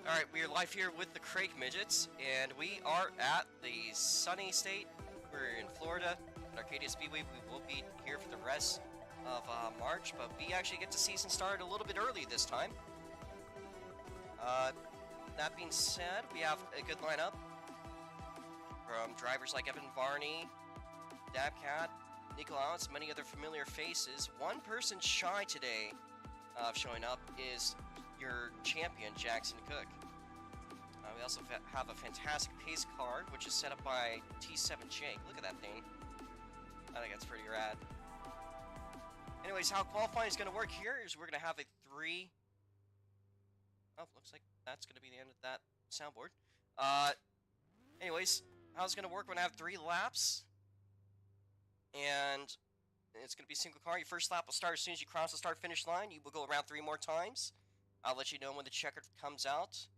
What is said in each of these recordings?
Alright, we are live here with the Crake Midgets, and we are at the sunny state. We're in Florida, at Arcadia Speedway. We will be here for the rest of March, but we actually get the season started a little bit early this time. That being said, we have a good lineup from drivers like Evan Varney, Dabcat, Nico Alex, many other familiar faces. One person shy today of showing up is your champion, Jackson Cook. We also have a fantastic pace card, which is set up by T7 Jake. Look at that thing. I think that's pretty rad. Anyways, how qualifying is going to work here is we're going to have a three... Oh, looks like that's going to be the end of that soundboard. Anyways, how it's going to work, we're going to have 3 laps. And it's going to be single car. Your first lap will start as soon as you cross the start-finish line. You will go around 3 more times. I'll let you know when the checker comes out.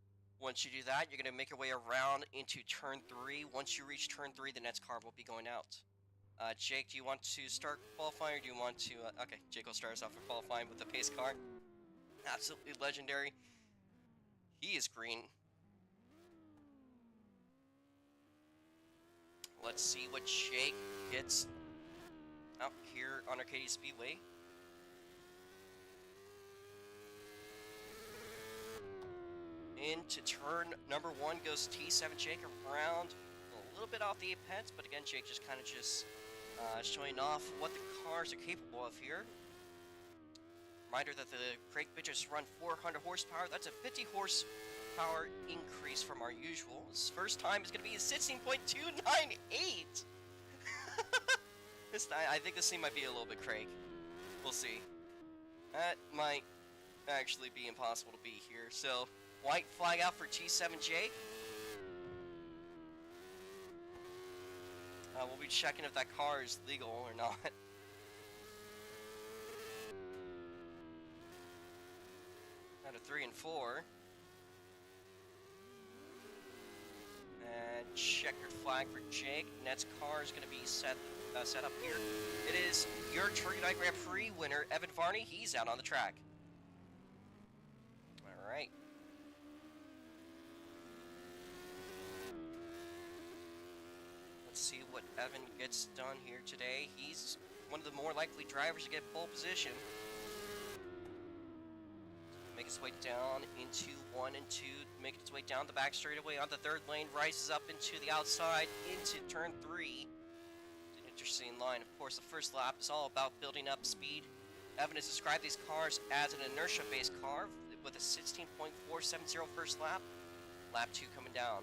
Once you do that, you're going to make your way around into turn 3. Once you reach turn 3, the next car will be going out. Jake, do you want to start qualifying, or do you want to... okay, Jake will start us off with qualifying with the pace car. Absolutely legendary. He is green. Let's see what Jake gets out here on Arcadia Speedway. Into turn number 1 goes T7 Jake around a little bit off the apex, but again, Jake just kind of showing off what the cars are capable of here. Reminder that the Crake Midgets run 400 horsepower. That's a 50 horsepower increase from our usual. This first time is going to be a 16.298. I think this thing might be a little bit Crake. We'll see. That might actually be impossible to beat here. So, white flag out for T7 Jake. We'll be checking if that car is legal or not. Out of 3 and 4. And checkered flag for Jake. Next car is going to be set up here. It is your Arcadia Grand Prix winner, Evan Varney. He's out on the track. All right. Let's see what Evan gets done here today. He's one of the more likely drivers to get pole position. Make its way down into 1 and 2. Make its way down the back straightaway on the 3rd lane. Rises up into the outside into turn 3. It's an interesting line. Of course, the first lap is all about building up speed. Evan has described these cars as an inertia-based car with a 16.470 first lap. Lap 2 coming down.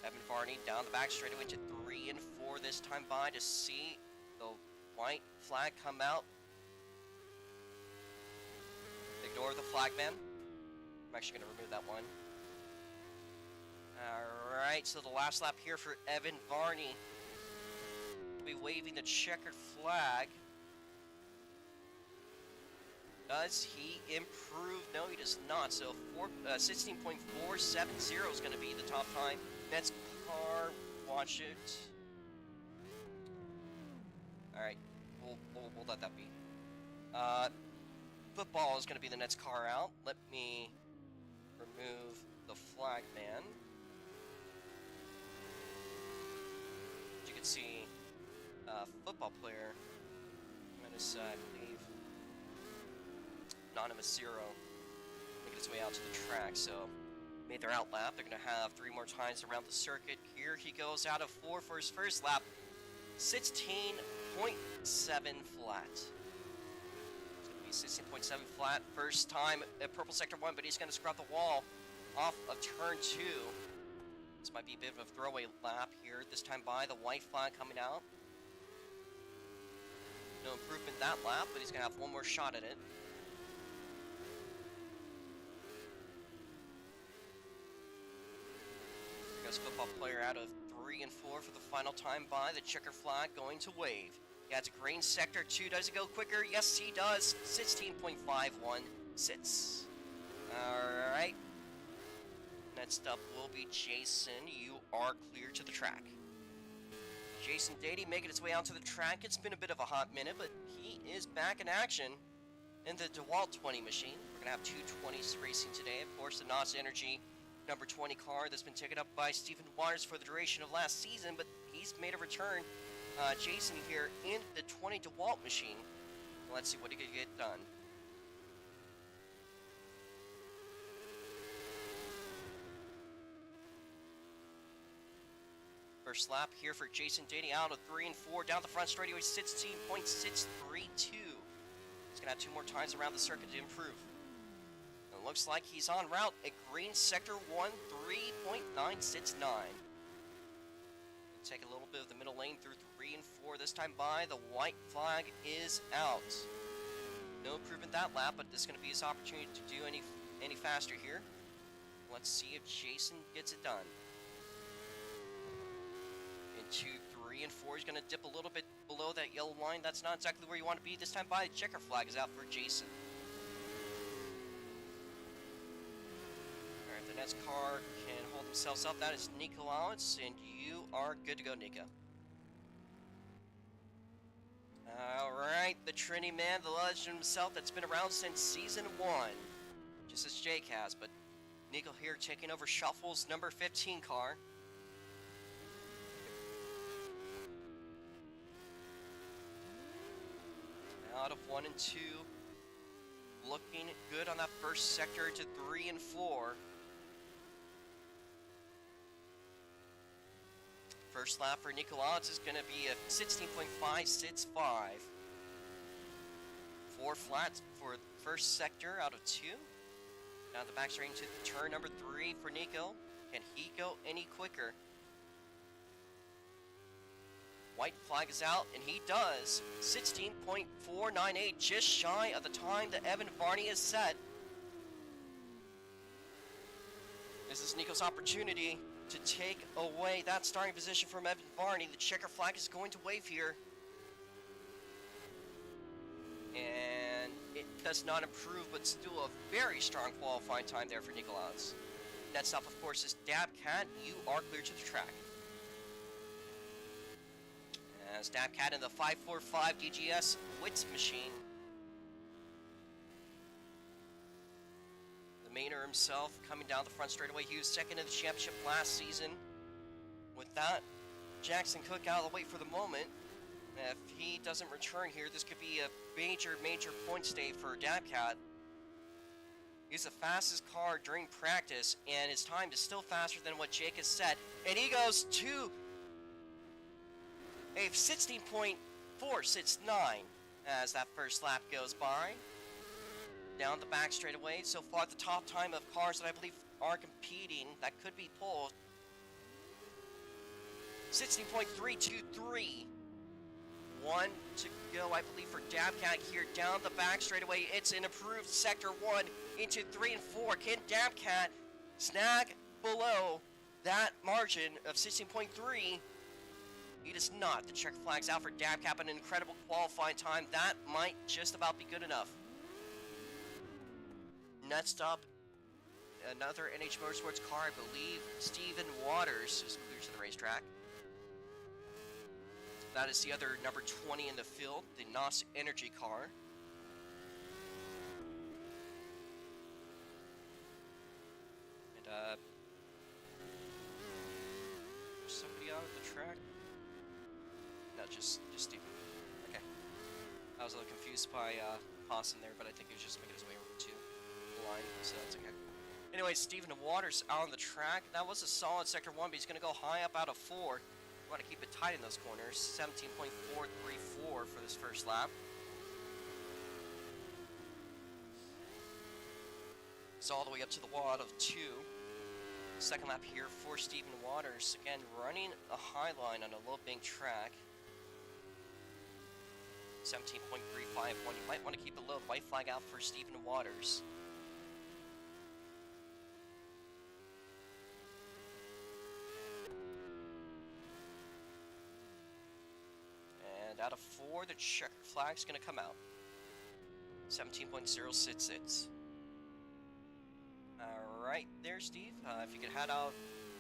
Evan Varney down the back straightaway to 3 and 4 this time by to see the white flag come out. Ignore the flag, man. I'm actually going to remove that one. Alright, so the last lap here for Evan Varney. We'll be waving the checkered flag. Does he improve? No, he does not. So 16.470 is going to be the top time. Next car, watch it. Alright, we'll let that be. Football is going to be the next car out. Let me remove the flag man. As you can see, football player, minus, I believe, Anonymous Zero, making its way out to the track. So, made their out lap. They're going to have 3 more times around the circuit. Here he goes out of 4 for his first lap. 16.7 flat. 16.7 flat, first time at purple sector 1, but he's going to scrub the wall off of turn 2. This might be a bit of a throwaway lap here. This time by the white flag coming out. No improvement that lap, but he's going to have one more shot at it. Here goes football player out of 3 and 4 for the final time by. The checker flag going to wave. Yeah, it's a green sector 2. Does it go quicker? Yes, he does. 16.51 sits. Alright. Next up will be Jason. You are clear to the track. Jason Dady making his way out to the track. It's been a bit of a hot minute, but he is back in action. in the DeWalt 20 machine. We're going to have two 20s racing today. Of course, the NOS Energy number 20 car that's been taken up by Stephen Waters for the duration of last season, but he's made a return. Jason here in the 20 DeWalt machine. Let's see what he can get done. First lap here for Jason Dady out of 3 and 4 down the front straightaway, 16.632. He's gonna have two more times around the circuit to improve. It looks like he's en route at green sector 1, 3.969. Take a little bit of the middle lane through 3 and 4 this time by. The white flag is out. No improvement that lap, but this is going to be his opportunity to do any faster here. Let's see if Jason gets it done. Into 3 and 4, he's going to dip a little bit below that yellow line. That's not exactly where you want to be this time by. The checker flag is out for Jason. Alright, the next car can hold themselves up. That is Nico Allens, and you are good to go, Nico. Alright, the Trinity man, the legend himself that's been around since season 1. Just as Jake has, but Nico here taking over Shuffle's number 15 car. Out of 1 and 2. Looking good on that first sector to 3 and 4. First lap for Nico Allens is going to be a 16.565. 4 flats for the first sector out of 2. Now the back straight into turn number 3 for Nico. Can he go any quicker? White flag is out, and he does. 16.498, just shy of the time that Evan Varney has set. This is Nico's opportunity to take away that starting position from Evan Varney. The checker flag is going to wave here. And it does not improve, but still a very strong qualifying time there for Nico Allens. Next up, of course, is Dabcat. You are clear to the track. As Dabcat in the 545 DGS Wits machine. The Mainer himself coming down the front straightaway. He was second in the championship last season. With that, Jackson Cook out of the way for the moment. If he doesn't return here, this could be a major point stay for Dabcat. He's the fastest car during practice, and his time is still faster than what Jake has set. And he goes to a 16.469 as that first lap goes by. Down the back straightaway. So far, the top time of cars that I believe are competing that could be pulled. 16.323. 1 to go, I believe, for Dabcat here down the back straightaway. It's an improved sector 1 into 3 and 4. Can Dabcat snag below that margin of 16.3? He does not. The check flag's out for Dabcat, an incredible qualifying time. That might just about be good enough. Next up, another NH Motorsports car, I believe. Stephen Waters is clear to the racetrack. That is the other number 20 in the field, the NOS Energy car. And, somebody out of the track? No, just Stephen. Okay. I was a little confused by Austin there, but I think he was just making his way over to the line, so that's okay. Anyway, Stephen Waters out on the track. That was a solid sector 1, but he's going to go high up out of 4. We want to keep it tight in those corners. 17.434 for this first lap. So all the way up to the wall out of 2. Second lap here for Stephen Waters. Again, running a high line on a low bank track. 17.351. You might want to keep it low. White flag out for Stephen Waters. And out of 4, the checker flag's going to come out. 17.066. Alright there, Steve. If you could head out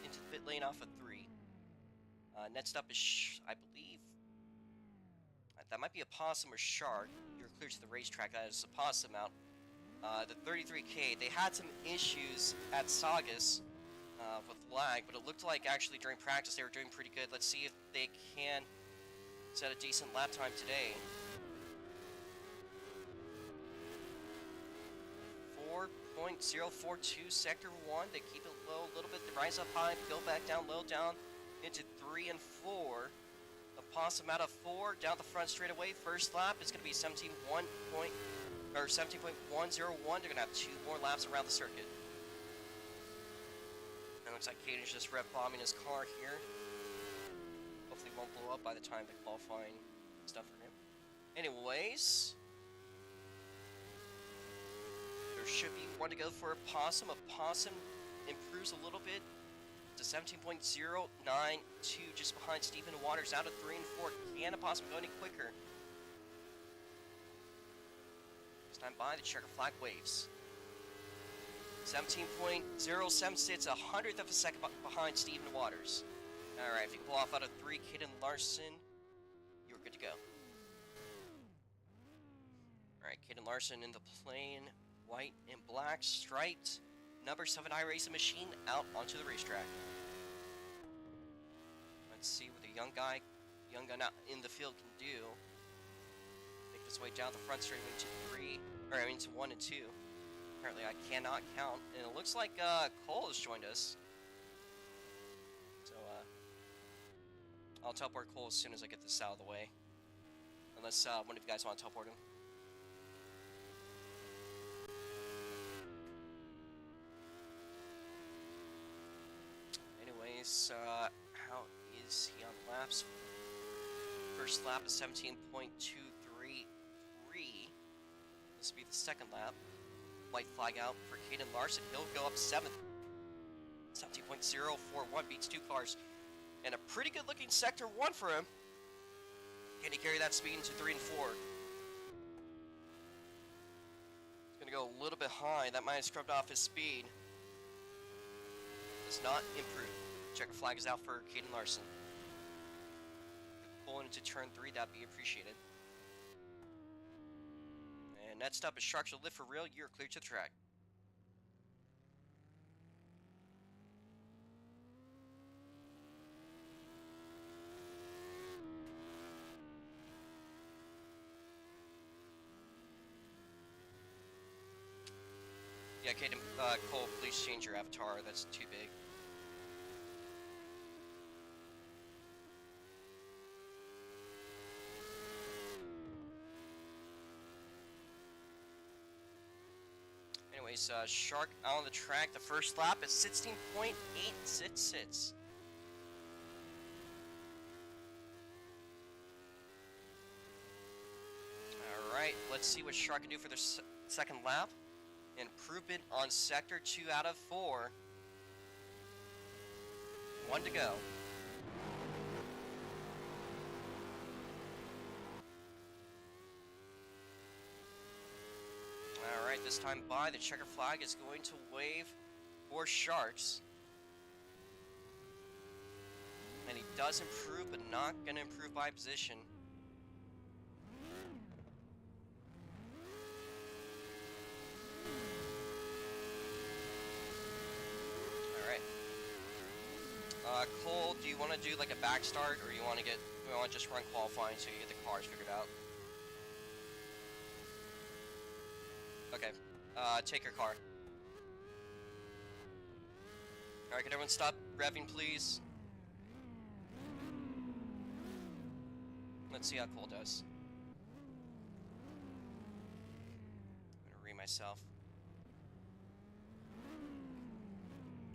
into the pit lane off of 3. Next up is, I believe, that might be a possum or shark. You're clear to the racetrack. That is a positive amount. The 33K, they had some issues at Saugus with lag, but it looked like actually during practice they were doing pretty good. Let's see if they can set a decent lap time today. 4.042 sector 1. They keep it low a little bit. They rise up high, go back down low, down into 3 and 4. The possum out of 4 down the front straightaway. First lap is going to be 17.101. They're going to have 2 more laps around the circuit. It looks like Caden's just rev bombing his car here. Hopefully it won't blow up by the time the qualifying stuff for him. Anyways, there should be 1 to go for a possum. A possum improves a little bit to 17.092, just behind Stephen Waters out of 3 and 4. Can a possum go any quicker? This time by, the checker flag waves. 17.076, a hundredth of a second behind Stephen Waters. Alright, if you pull off out of 3, Caden Larson, you're good to go. Alright, Caden Larson in the plain white and black striped number 7 iRacing machine out onto the racetrack. Let's see what the young gun out in the field can do. Make his way down the front straight into 1 and 2. Apparently I cannot count, and it looks like Cole has joined us. So I'll teleport Cole as soon as I get this out of the way. Unless one of you guys want to teleport him. Anyways, how is he on laps? First lap is 17.233. This will be the second lap. White flag out for Caden Larson. He'll go up 7th. 17.041 beats 2 cars. And a pretty good looking sector 1 for him. Can he carry that speed into 3 and 4? He's going to go a little bit high. That might have scrubbed off his speed. Does not improve. Checker flag is out for Caden Larson. Pulling into turn 3, that'd be appreciated. And next up is Sharks will live for real. You're clear to the track. Yeah, Caden, Cole, please change your avatar. That's too big. Anyways, Shark out on the track. The first lap is 16.866. Alright, let's see what Shark can do for the second lap. Improvement on sector 2 out of 4. 1 to go. Alright, this time by, the checker flag is going to wave for Sharks. And he does improve, but not going to improve by position. Alright. Cole, do you want to do like a back start, or you want to just run qualifying so you get the cars figured out? Okay, take your car. Alright, can everyone stop revving, please? Let's see how Cole does. I'm gonna read myself.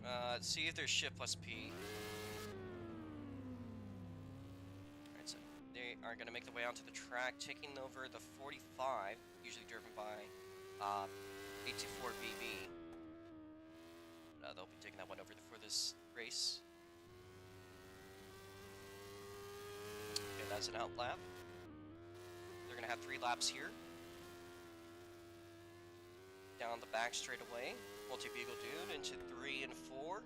Let's see if there's shift plus P. Alright, so they are gonna make their way onto the track, taking over the 45, usually driven by 824BB. They'll be taking that one over for this race. Okay, that's an out lap. They're going to have 3 laps here. Down the back straightaway. Multi-Beagle Dude into 3 and 4.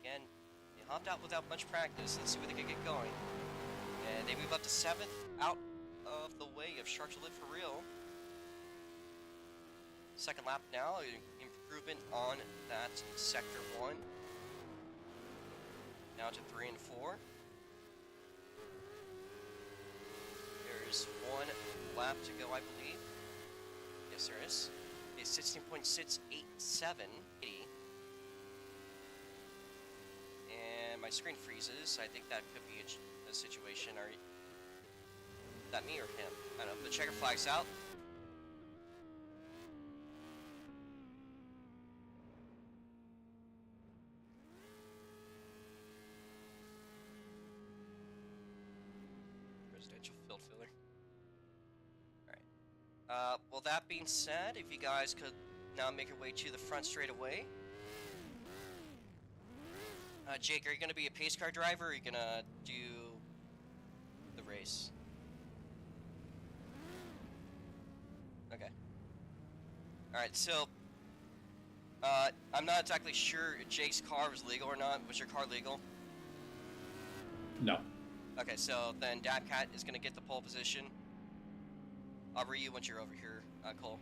Again, they hopped out without much practice. Let's see where they can get going. And they move up to 7th out of the way You have Sharks to live for real. Second lap now, improvement on that sector 1. Now to 3 and 4. There's 1 lap to go, I believe. Yes, there is. It's 16.687. And my screen freezes. I think that could be a situation. Is that me or him? I don't know. The checker flag's out. Residential field filler. Alright. Well, that being said, if you guys could now make your way to the front straight away. Jake, are you going to be a pace car driver, or are you going to do the race? Okay. Alright, so, I'm not exactly sure if Jake's car was legal or not. Was your car legal? No. Okay, so then Dabcat is going to get the pole position. I'll read you once you're over here, Cole.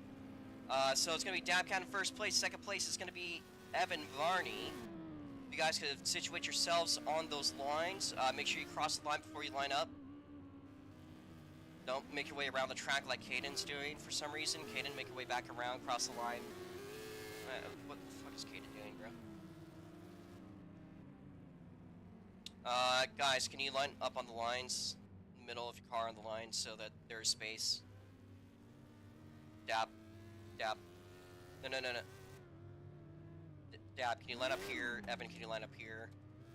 So it's going to be Dabcat in first place. Second place is going to be Evan Varney. You guys could situate yourselves on those lines. Make sure you cross the line before you line up. Don't make your way around the track like Caden's doing for some reason. Caden, make your way back around, cross the line. What the fuck is Caden doing, bro? Guys, can you line up on the lines, middle of your car on the line, so that there's space? Dab. Dab. No. Dab, can you line up here? Evan, can you line up here?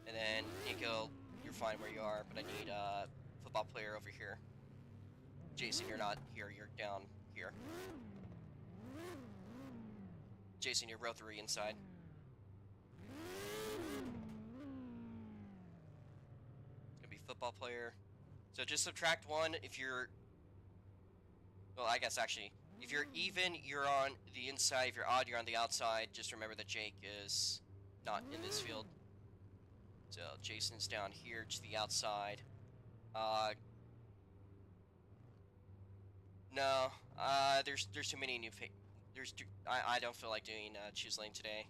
And then, Nico, you're fine where you are, but I need a football player over here. Jason, you're not here, you're down here. Jason, you're row 3 inside. It's gonna be football player. So just subtract 1 if you're... Well, I guess actually, if you're even, you're on the inside. If you're odd, you're on the outside. Just remember that Jake is not in this field. So Jason's down here to the outside. No, there's too many new I don't feel like doing choose lane today.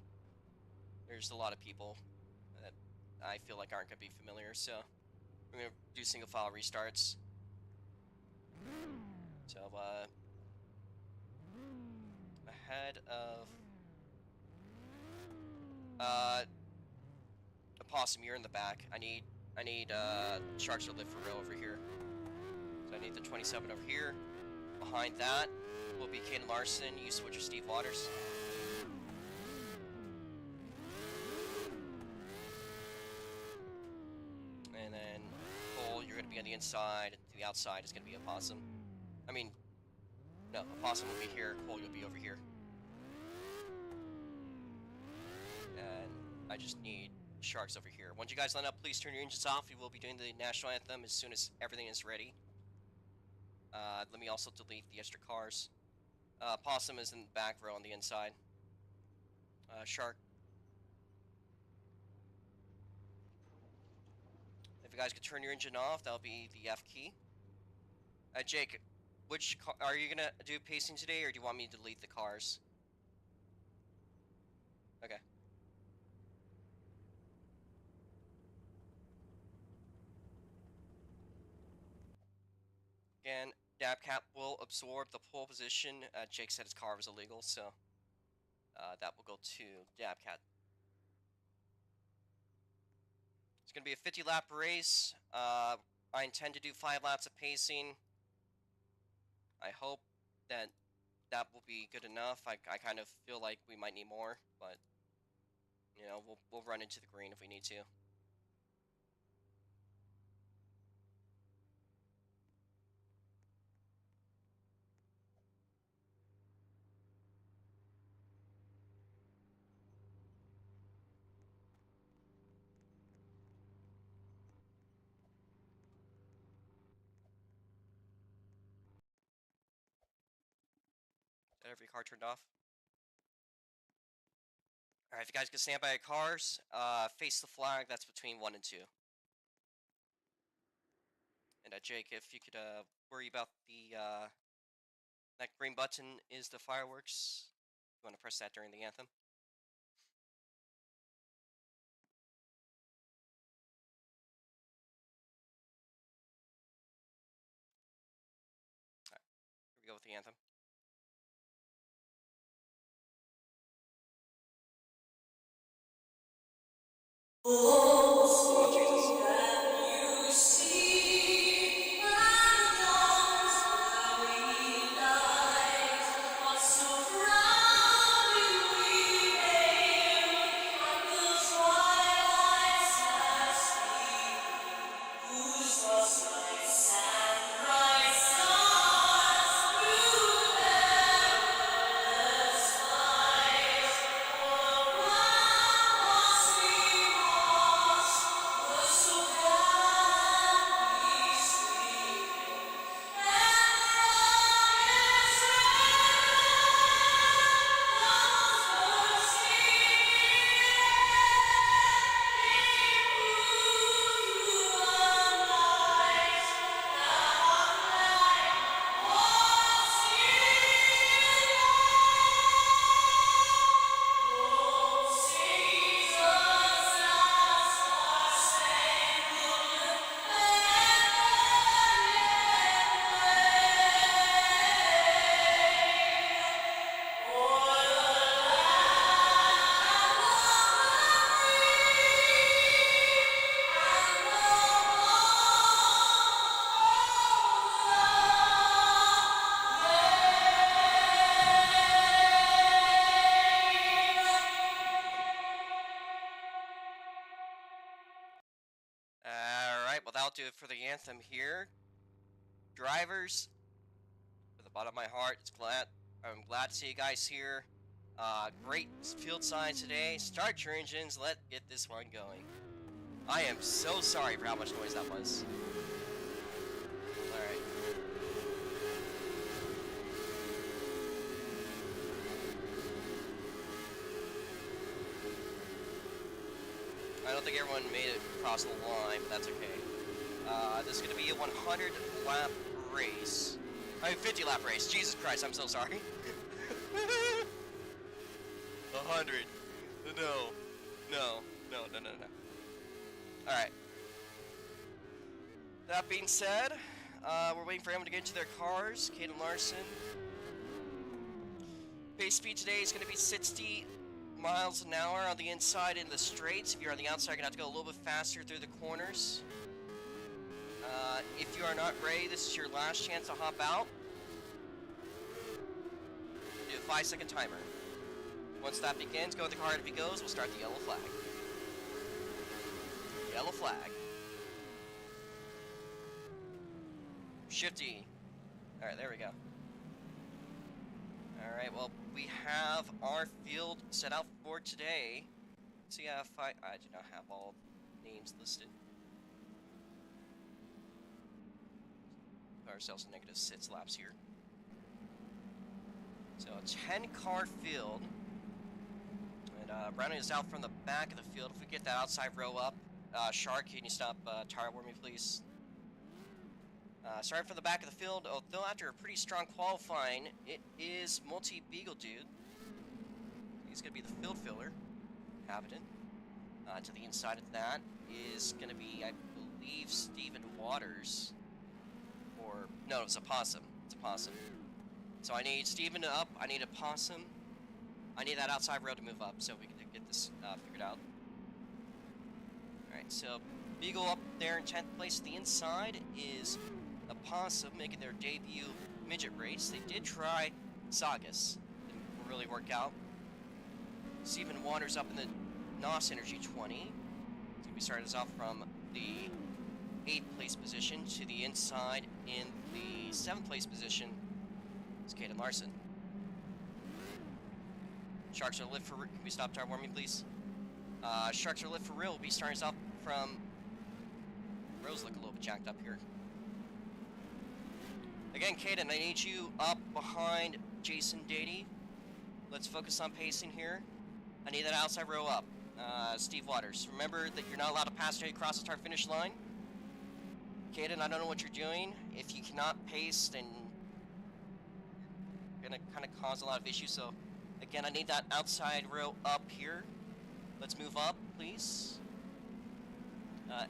There's a lot of people that I feel like aren't gonna be familiar, so we're gonna do single file restarts. So ahead of Opossum, you're in the back. I need Sharks to live for real over here. So I need the 27 over here. Behind that will be Caden Larson. You switch with Steve Waters. And then Cole, you're going to be on the inside. To the outside is going to be Opossum. I mean, no, Opossum will be here. Cole, you'll be over here. And I just need Sharks over here. Once you guys line up, please turn your engines off. We will be doing the national anthem as soon as everything is ready. Let me also delete the extra cars. Possum is in the back row on the inside. Shark. If you guys could turn your engine off, that'll be the F key. Jake, which car are you gonna do pacing today, or do you want me to delete the cars? Okay. Again, Dabcat will absorb the pole position. Jake said his car was illegal, so that will go to Dabcat. It's going to be a 50-lap race. I intend to do 5 laps of pacing. I hope that that will be good enough. I kind of feel like we might need more, but you know, we'll run into the green if we need to. Every car turned off. All right, if you guys can stand by your cars, face the flag. That's between 1 and 2. And Jake, if you could worry about the that green button is the fireworks. You want to press that during the anthem? All right, here we go with the anthem. Oh, Jesus. Alright, well that'll do it for the anthem here. Drivers, from the bottom of my heart, I'm glad to see you guys here. Great field sign today. Start your engines, let's get this one going. I am so sorry for how much noise that was. Alright. I don't think everyone made it across the line, but that's okay. This is going to be a 100-lap race. I mean, 50-lap race. Jesus Christ, I'm so sorry. 100. No. Alright. That being said, we're waiting for everyone to get into their cars. Caden Larson. Base speed today is going to be 60 miles an hour on the inside in the straights. If you're on the outside, you're going to have to go a little bit faster through the corners. If you are not ready, this is your last chance to hop out. Do a 5-second timer. Once that begins, go with the car, and if he goes, we'll start the yellow flag. Yellow flag. Shifty. Alright, there we go. Alright, well, we have our field set out for today. So yeah, I do not have all names listed. Put ourselves a -6 laps here. So a 10-car field. And Browning is out from the back of the field. If we get that outside row up, Shark, can you stop tire warming, please? Starting from the back of the field, although after a pretty strong qualifying, it is Multi-Beagle Dude. He's going to be the field filler, Habitant. To the inside of that is going to be, I believe, Stephen Waters. Or, no, it's a Possum. It's a Possum. So I need Stephen up, I need a Possum. I need that outside road to move up so we can get this figured out. Alright, so Beagle up there in 10th place. The inside is a Possum making their debut midget race. They did try Saugus. Didn't really work out. Stephen Waters up in the NOS Energy 20. It's going to be starting us off from the 8th place position to the inside in the 7th place position. It's Caden Larson. Sharks are lit for... Can we stop tire warming, please? Sharks are lit for real. Will be starting us off from... Rows look a little bit jacked up here. Again, Caden, I need you up behind Jason Dady. Let's focus on pacing here. I need that outside row up. Steve Waters, remember that you're not allowed to pass until you cross the start-finish line. Caden, I don't know what you're doing. If you cannot pace, then you're gonna kind of cause a lot of issues. So, again, I need that outside row up here. Let's move up, please.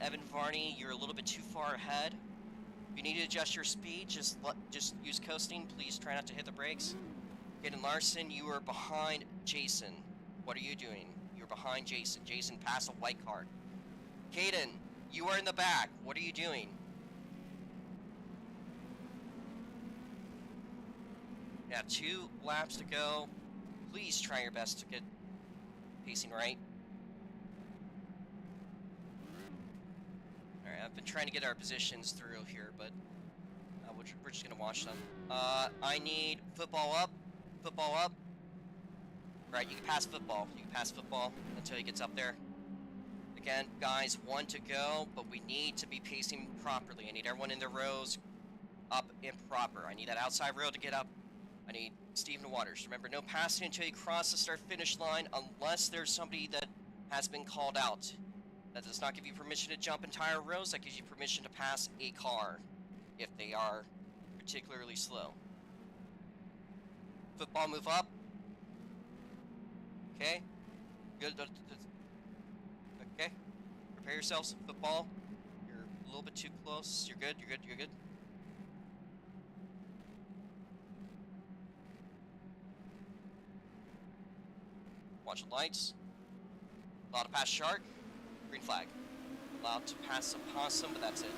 Evan Varney, you're a little bit too far ahead. If you need to adjust your speed, just use coasting. Please try not to hit the brakes. Caden Larson, you are behind Jason. What are you doing? You're behind Jason. Jason passed a white card. Caden, you are in the back. What are you doing? You have 2 laps to go. Please try your best to get pacing right. Alright, I've been trying to get our positions through here, but we're just going to watch them. I need football up. Football up. Right, you can pass football. You can pass football until he gets up there. Again, guys, 1 to go, but we need to be pacing properly. I need everyone in their rows up and proper. I need that outside row to get up. I need Stephen Waters. Remember, no passing until you cross the start-finish line unless there's somebody that has been called out. That does not give you permission to jump entire rows. That gives you permission to pass a car if they are particularly slow. Football, move up. Okay. Good. Okay. Prepare yourselves. Football. You're a little bit too close. You're good. You're good. You're good. Watch the lights. Allowed to pass shark. Green flag. Allowed to pass a possum, but that's it.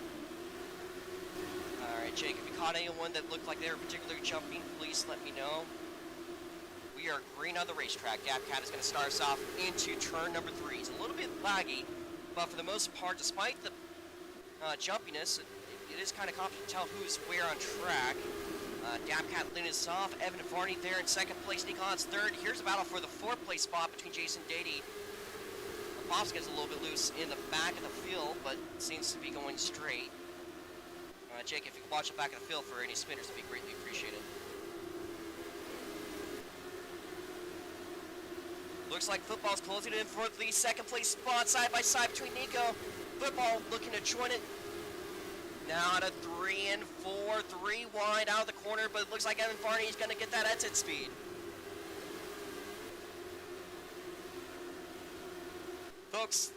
Alright, Jake, if you caught anyone that looked like they were particularly jumping, please let me know. We are green on the racetrack. Gapcat is going to start us off into turn number 3. It's a little bit laggy, but for the most part, despite the jumpiness, it is kind of complicated to tell who's where on track. Gapcat leading us off. Evan Varney there in second place. Nikon's third. Here's a battle for the 4th place spot between Jason Dady. Pops gets a little bit loose in the back of the field, but seems to be going straight. Jake, if you could watch the back of the field for any spinners, it'd be greatly appreciated. Looks like football's closing in for the 2nd place spot, side by side between Nico. Football looking to join it. Now at a 3 and 4, 3 wide out of the corner, but it looks like Evan Varney is going to get that exit speed. Folks,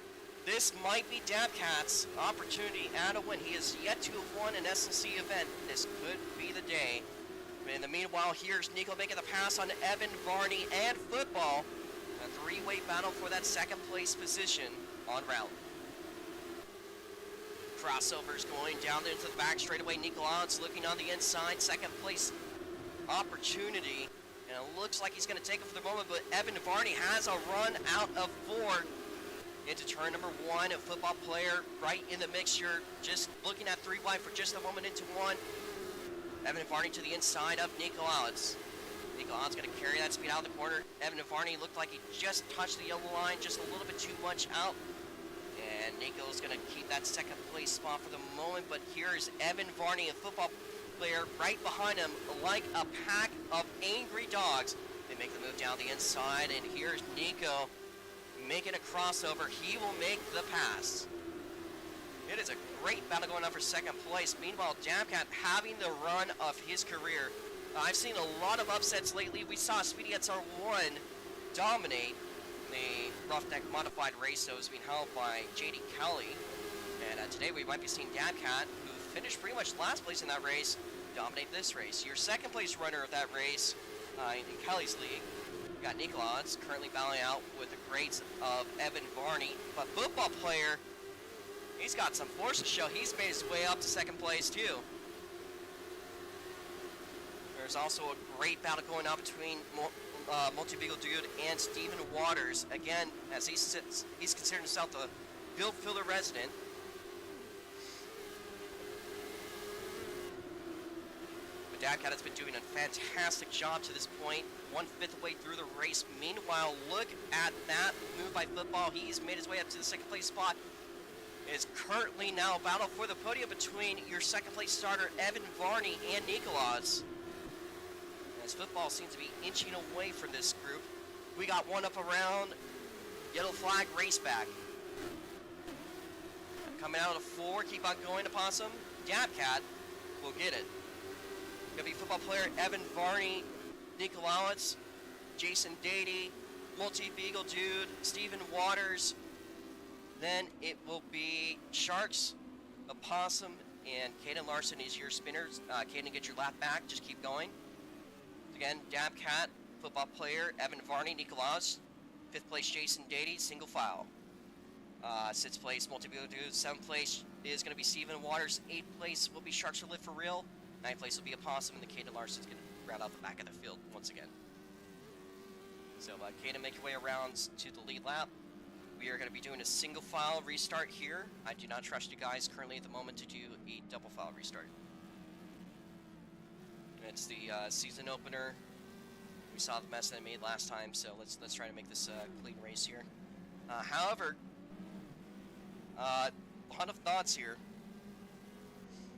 this might be Dabcat's opportunity and a win. He has yet to have won an S&C event. This could be the day. In the meanwhile, here's Nico making the pass on Evan Varney and football. A 3-way battle for that 2nd place position on route. Crossovers going down into the back straightaway. Nico Allen's looking on the inside. 2nd place opportunity. And it looks like he's going to take it for the moment, but Evan Varney has a run out of 4. Into turn number 1, a football player right in the mix. You're just looking at 3 wide for just a moment into 1. Evan Varney to the inside of Nico Allens. Nico Allens going to carry that speed out of the corner. Evan Varney looked like he just touched the yellow line, just a little bit too much out. And Nico's going to keep that 2nd place spot for the moment. But here's Evan Varney, a football player, right behind him like a pack of angry dogs. They make the move down the inside, and here's Nico making a crossover. He will make the pass. It is a great battle going on for 2nd place. Meanwhile, Dabcat having the run of his career. I've seen a lot of upsets lately. We saw Speedy XR1 dominate the Roughneck Modified race that was being held by JD Kelly. And today we might be seeing Dabcat, who finished pretty much last place in that race, dominate this race. Your 2nd place runner of that race in Kelly's league. We got Nico Allens currently battling out with the greats of Evan Varney. But football player, he's got some force to show. He's made his way up to 2nd place too. There's also a great battle going on between Multi-Beagle Dude and Stephen Waters. Again, as he's considered himself the field filler resident. Dabcat has been doing a fantastic job to this point, 1/5 way through the race. Meanwhile, look at that move by football. He's made his way up to the 2nd place spot. It is currently now a battle for the podium between your 2nd place starter, Evan Varney, and Nicolas. As football seems to be inching away from this group. We got one up around yellow flag race back. Coming out of 4, keep on going to Possum. Dabcat will get it. Gonna be football player Evan Varney, Nikolowitz, Jason Dady, Multi-Beagle Dude, Steven Waters. Then it will be Sharks, Opossum, and Caden Larson is your spinners. Caden, get your lap back. Just keep going. Again, Dabcat, football player Evan Varney, Nikolowitz. 5th place, Jason Dady, single file. 6th place, Multi-Beagle Dude. 7th place is going to be Steven Waters. 8th place will be Sharks for Live for Real. 9th place will be Opossum, and the Caden Larson's going to round out the back of the field once again. So, Caden, make your way around to the lead lap. We are going to be doing a single file restart here. I do not trust you guys currently at the moment to do a double file restart. It's the season opener. We saw the mess that I made last time, so let's try to make this a clean race here. However, a lot of thoughts here.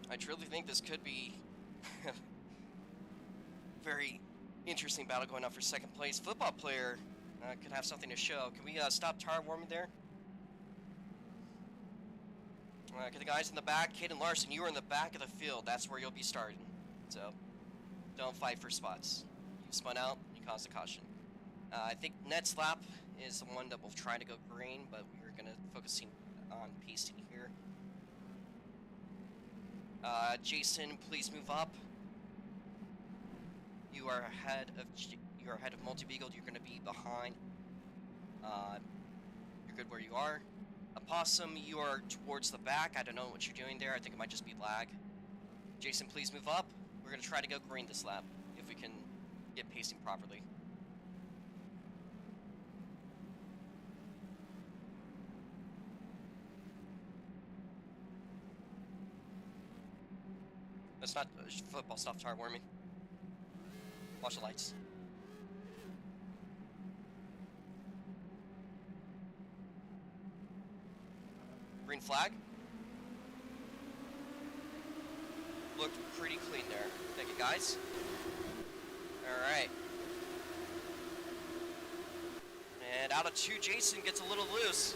I truly think this could be very interesting battle going on for 2nd place. Football player could have something to show. Can we stop tire warming there? Get the guys in the back. Caden Larson, you are in the back of the field. That's where you'll be starting. So, don't fight for spots. You spun out, you caused a caution. I think next lap is the one that will try to go green, but we're going to focusing on pacing here. Jason, please move up. You are ahead of Multi-Beagle. You're going to be behind. You're good where you are. Opossum, you are towards the back. I don't know what you're doing there. I think it might just be lag. Jason, please move up. We're going to try to go green this lap, if we can get pacing properly. That's not football stuff, tire warming. Watch the lights. Green flag. Looked pretty clean there. Thank you, guys. Alright. And out of 2, Jason gets a little loose.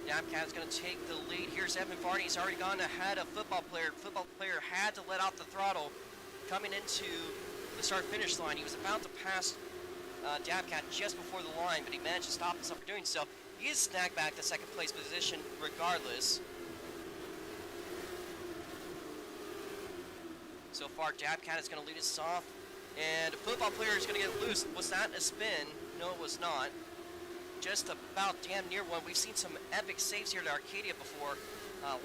Dabcat's going to take the lead. Here's Evan Varney. He's already gone ahead of football player. Football player had to let off the throttle coming into the start-finish line. He was about to pass Dabcat just before the line, but he managed to stop himself from doing so. He is snagged back to 2nd place position regardless. So far, Dabcat is going to lead us off, and a football player is going to get loose. Was that a spin? No, it was not. Just about damn near one. We've seen some epic saves here at Arcadia before.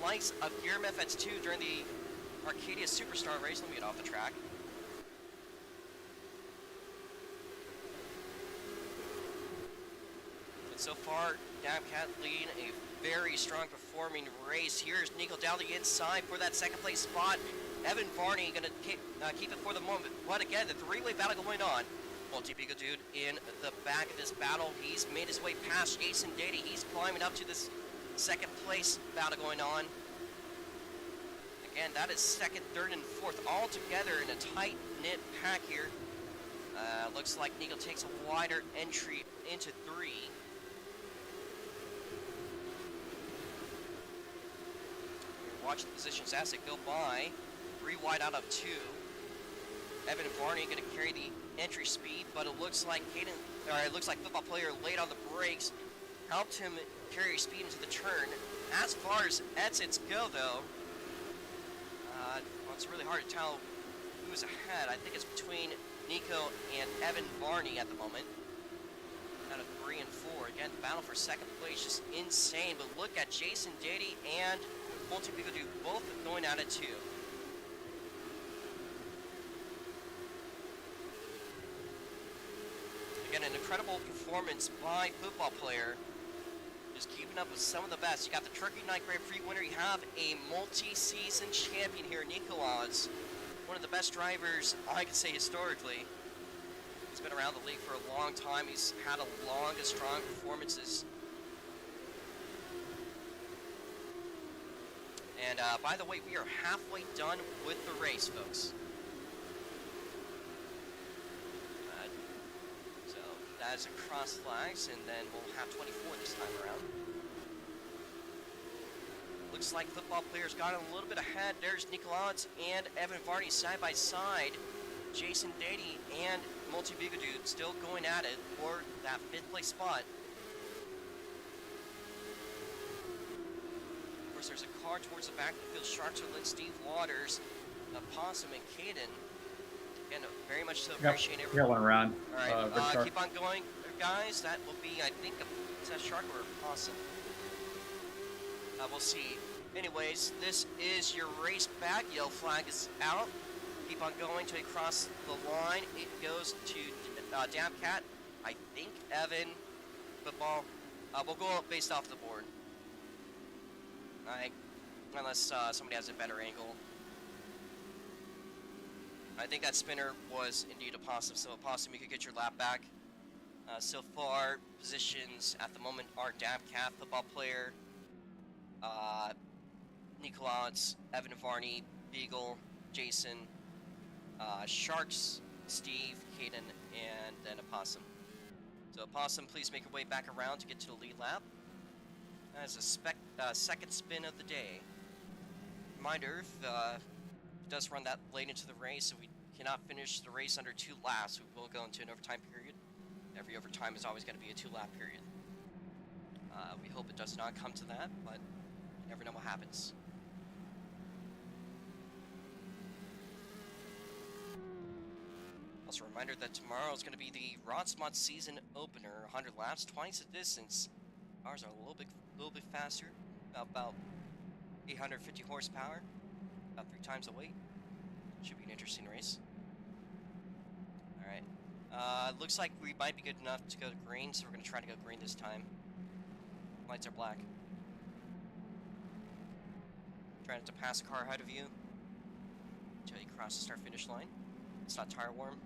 Likes of Guillermo FX2 during the Arcadia Superstar race. Let me get off the track. And so far, Dabcat leading a very strong performing race. Here's Nico Dowdy inside for that 2nd place spot. Evan Varney going to keep it for the moment. But again, the 3-way battle going on. Multi-Beagle Dude in the back of this battle. He's made his way past Jason Dady. He's climbing up to this 2nd place battle going on. Again, that is 2nd, 3rd, and 4th all together in a tight-knit pack here. Looks like Nico takes a wider entry into 3. Watch the positions as they go by. 3 wide out of 2. Evan Varney going to carry the entry speed, but it looks like football player laid on the brakes, helped him carry speed into the turn. As far as exits go, though, well, it's really hard to tell who's ahead. I think it's between Nico and Evan Varney at the moment. Out of 3 and 4. Again, the battle for 2nd place is insane, but look at Jason Dady and Multi-Beagle Dude both going at it too. Again, an incredible performance by football player. Just keeping up with some of the best. You got the Turkey Night Grand Prix winner. You have a multi-season champion here, Nikolaz. One of the best drivers, I could say, historically. He's been around the league for a long time. He's had a long and strong performances. And by the way, we are halfway done with the race, folks. So that is across flags, and then we'll have 24 this time around. looks like football players got a little bit ahead. There's Nicolauds and Evan Varney side by side. Jason Dady and Multi-Bigodude still going at it for that 5th place spot. Of course, there's a car towards the back of the field. Sharks are lit. Steve Waters, Possum, and Caden. And very much so appreciate everyone. Got one around. All right, keep on going, guys. That will be, I think, is that Shark or a Possum? We'll see. Anyways, this is your race back. Yellow flag is out. Keep on going till you cross the line. It goes to Dabcat. I think Evan, football. We'll go up based off the board. Alright. Unless somebody has a better angle. I think that spinner was indeed a Possum. So, Possum, you could get your lap back. So far, positions at the moment are Dabcat, football player, Nicolauds, Evan Varney, Beagle, Jason, Sharks, Steve, Caden, and then a Possum. So Possum, please make your way back around to get to the lead lap. That is a second spin of the day. Reminder, if it does run that late into the race, if we cannot finish the race under 2 laps, we will go into an overtime period. Every overtime is always going to be a 2-lap period. We hope it does not come to that, but you never know what happens. Also a reminder that tomorrow is going to be the Rodsmont season opener, 100 laps, twice the distance. Ours are a little bit faster, about 850 horsepower, about 3 times the weight. Should be an interesting race. Alright. Looks like we might be good enough to go to green, so we're going to try to go green this time. Lights are black. Trying not to pass a car ahead of you until you cross the start-finish line. It's not tire warm.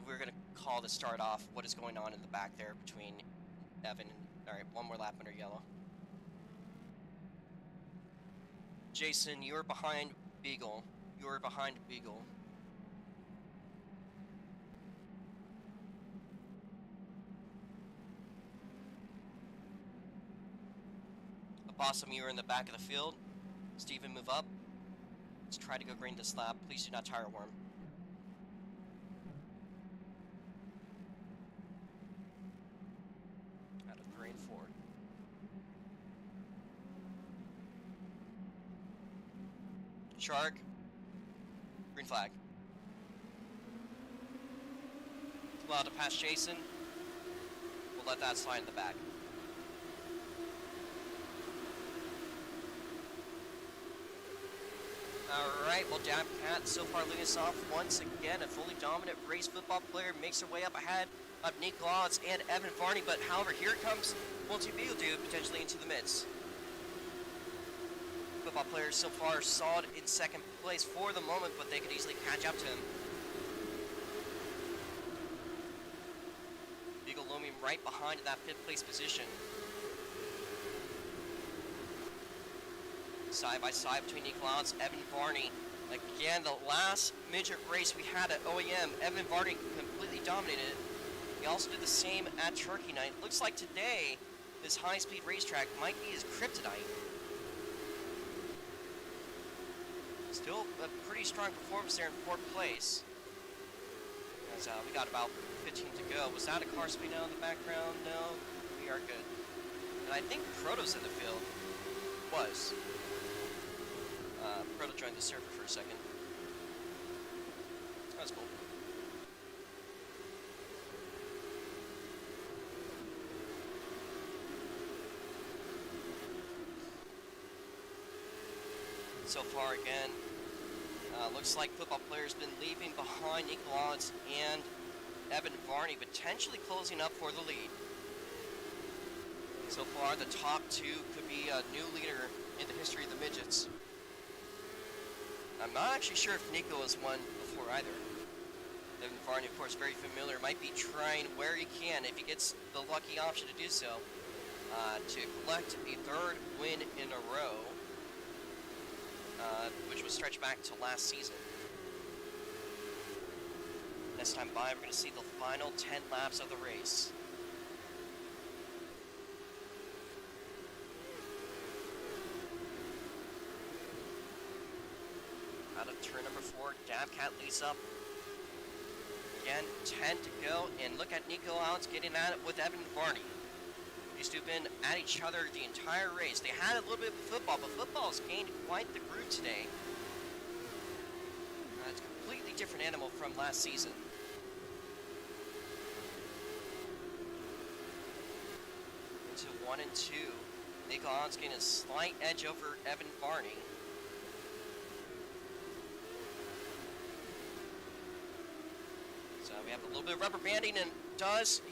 We're going to call the start off what is going on in the back there between Evan and... Alright, one more lap under yellow. Jason, you're behind Beagle. You're behind Beagle. Possum, you are in the back of the field. Steven, move up. Let's try to go green this lap. Please do not tire warm. Out of 3 and 4. Shark. Green flag. Allowed to pass Jason. We'll let that slide in the back. Alright, well, Dabcat so far leading us off once again. A fully dominant race football player makes her way up ahead of Nicolauds and Evan Varney, but however, here comes Multi-Bigodude potentially into the midst. Football players so far solid in second place for the moment, but they could easily catch up to him. Beagle looming right behind that 5th place position. Side by side between Nicolauds, Evan Varney. Again, the last midget race we had at OEM, Evan Varney completely dominated it. He also did the same at Turkey Night. Looks like today, this high-speed racetrack might be his kryptonite. Still a pretty strong performance there in 4th place. As we got about 15 to go. Was that a car speeding out in the background? No, we are good. And I think Proto's in the field. Was. Proto joined the server for a second. That's cool. So far again, looks like football players been leaving behind Nicolauds and Evan Varney, potentially closing up for the lead. So far, the top 2 could be a new leader in the history of the midgets. I'm not actually sure if Nico has won before either. Evan Varney, of course, very familiar, might be trying where he can, if he gets the lucky option to do so, to collect a 3rd win in a row, which was stretched back to last season. Next time by, we're going to see the final 10 laps of the race. Dabcat leads up. Again, 10 to go, and look at Nico Alex getting at it with Evan Varney. These two have been at each other the entire race. They had a little bit of football, but football has gained quite the groove today. It's a completely different animal from last season. Into 1 and 2. Nico Alex getting a slight edge over Evan Varney. So we have a little bit of rubber banding, and does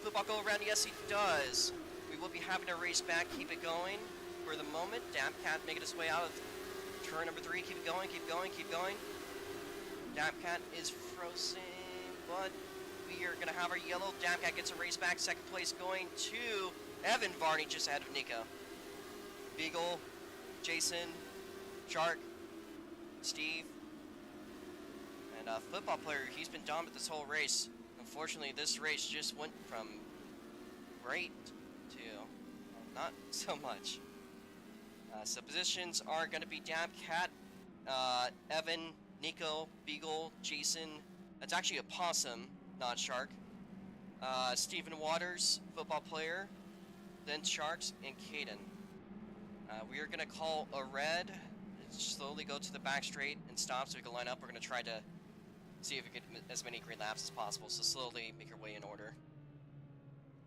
football go around? Yes, he does. We will be having a race back. Keep it going for the moment. Dabcat making his way out of turn number 3. Keep it going, keep going, keep going. Dabcat is frozen, but we are going to have our yellow. Dabcat gets a race back. Second place going to Evan Varney, just ahead of Nico. Beagle, Jason, Shark, Steve, and football player. He's been dominant this whole race. Unfortunately, this race just went from great to not so much. So positions are going to be Dabcat, Evan, Nico, Beagle, Jason. That's actually a possum, not Shark. Stephen Waters, football player. Then Sharks and Caden. We are going to call a red. Slowly go to the back straight and stop so we can line up. We're going to try to see if we get as many green laps as possible. So slowly make your way in order.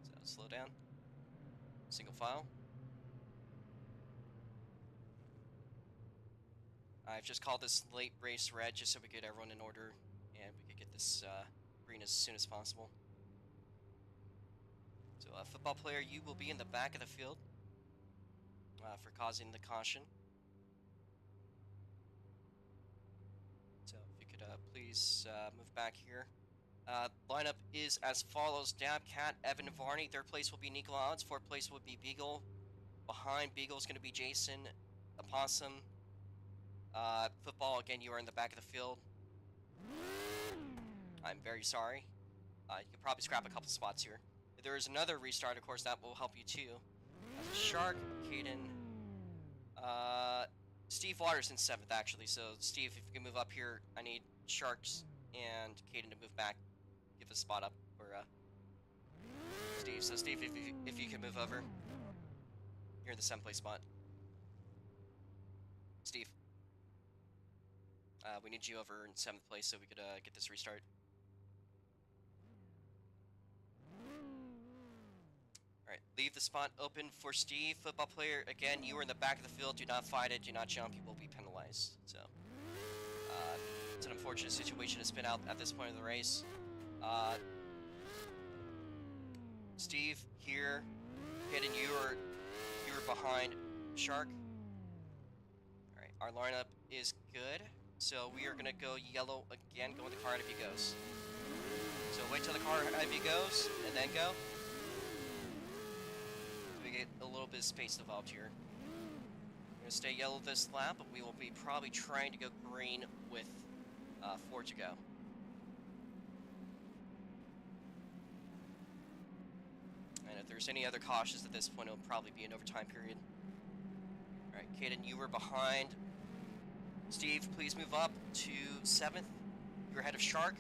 So slow down. Single file. I've just called this late race red just so we get everyone in order and we could get this green as soon as possible. So football player, you will be in the back of the field for causing the caution. So if you could please move back here. Lineup is as follows: Dabcat, Evan Varney. Third place will be Nico Alex. Fourth place will be Beagle. Behind Beagle is going to be Jason, Opossum. Football, again, you are in the back of the field. I'm very sorry. You could probably scrap a couple spots here. If there is another restart, of course, that will help you too. Shark, Caden, Steve Waters in 7th, actually. So, Steve, if you can move up here, I need Sharks and Caden to move back. Give a spot up for Steve. So, Steve, if you can move over. You're in the 7th place spot. Steve. We need you over in 7th place so we could get this restart. Alright, leave the spot open for Steve. Football player, again, you are in the back of the field. Do not fight it. Do not jump. You will be penalized. So, it's an unfortunate situation to spin out at this point of the race. Steve, here. Hayden, you are behind Shark. Alright, our lineup is good. So we are going to go yellow again, go with the car ahead of you goes. So wait till the car ahead of you goes, and then go. We get a little bit of space developed here. We're going to stay yellow this lap, but we will be probably trying to go green with 4 to go. And if there's any other cautions at this point, it'll probably be an overtime period. Alright, Caden, you were behind. Steve, please move up to 7th. You're ahead of Shark.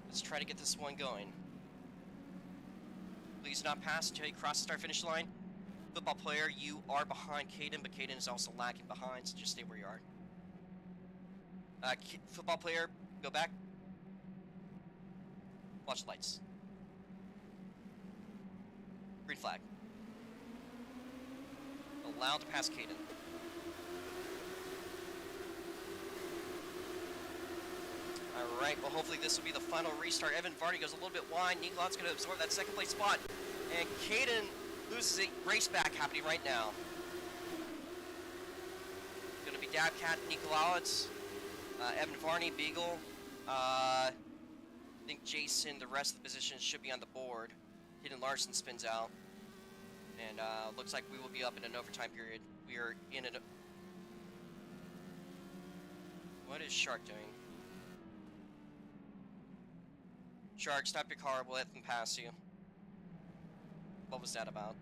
Let's try to get this one going. Please not pass until you cross the start-finish line. Football player, you are behind Caden, but Caden is also lagging behind, so just stay where you are. Football player, go back. Watch the lights. Green flag. Allowed to pass Caden. Alright, well hopefully this will be the final restart. Evan Varney goes a little bit wide. Nikolot's going to absorb that 2nd place spot. And Caden loses a race back happening right now. Going to be Dabcat, Nikolowitz, Evan Varney, Beagle. I think Jason, the rest of the positions should be on the board. Hayden Larson spins out. And looks like we will be up in an overtime period. We are in an... What is Shark doing? Shark, stop your car. We'll let them pass you. What was that about?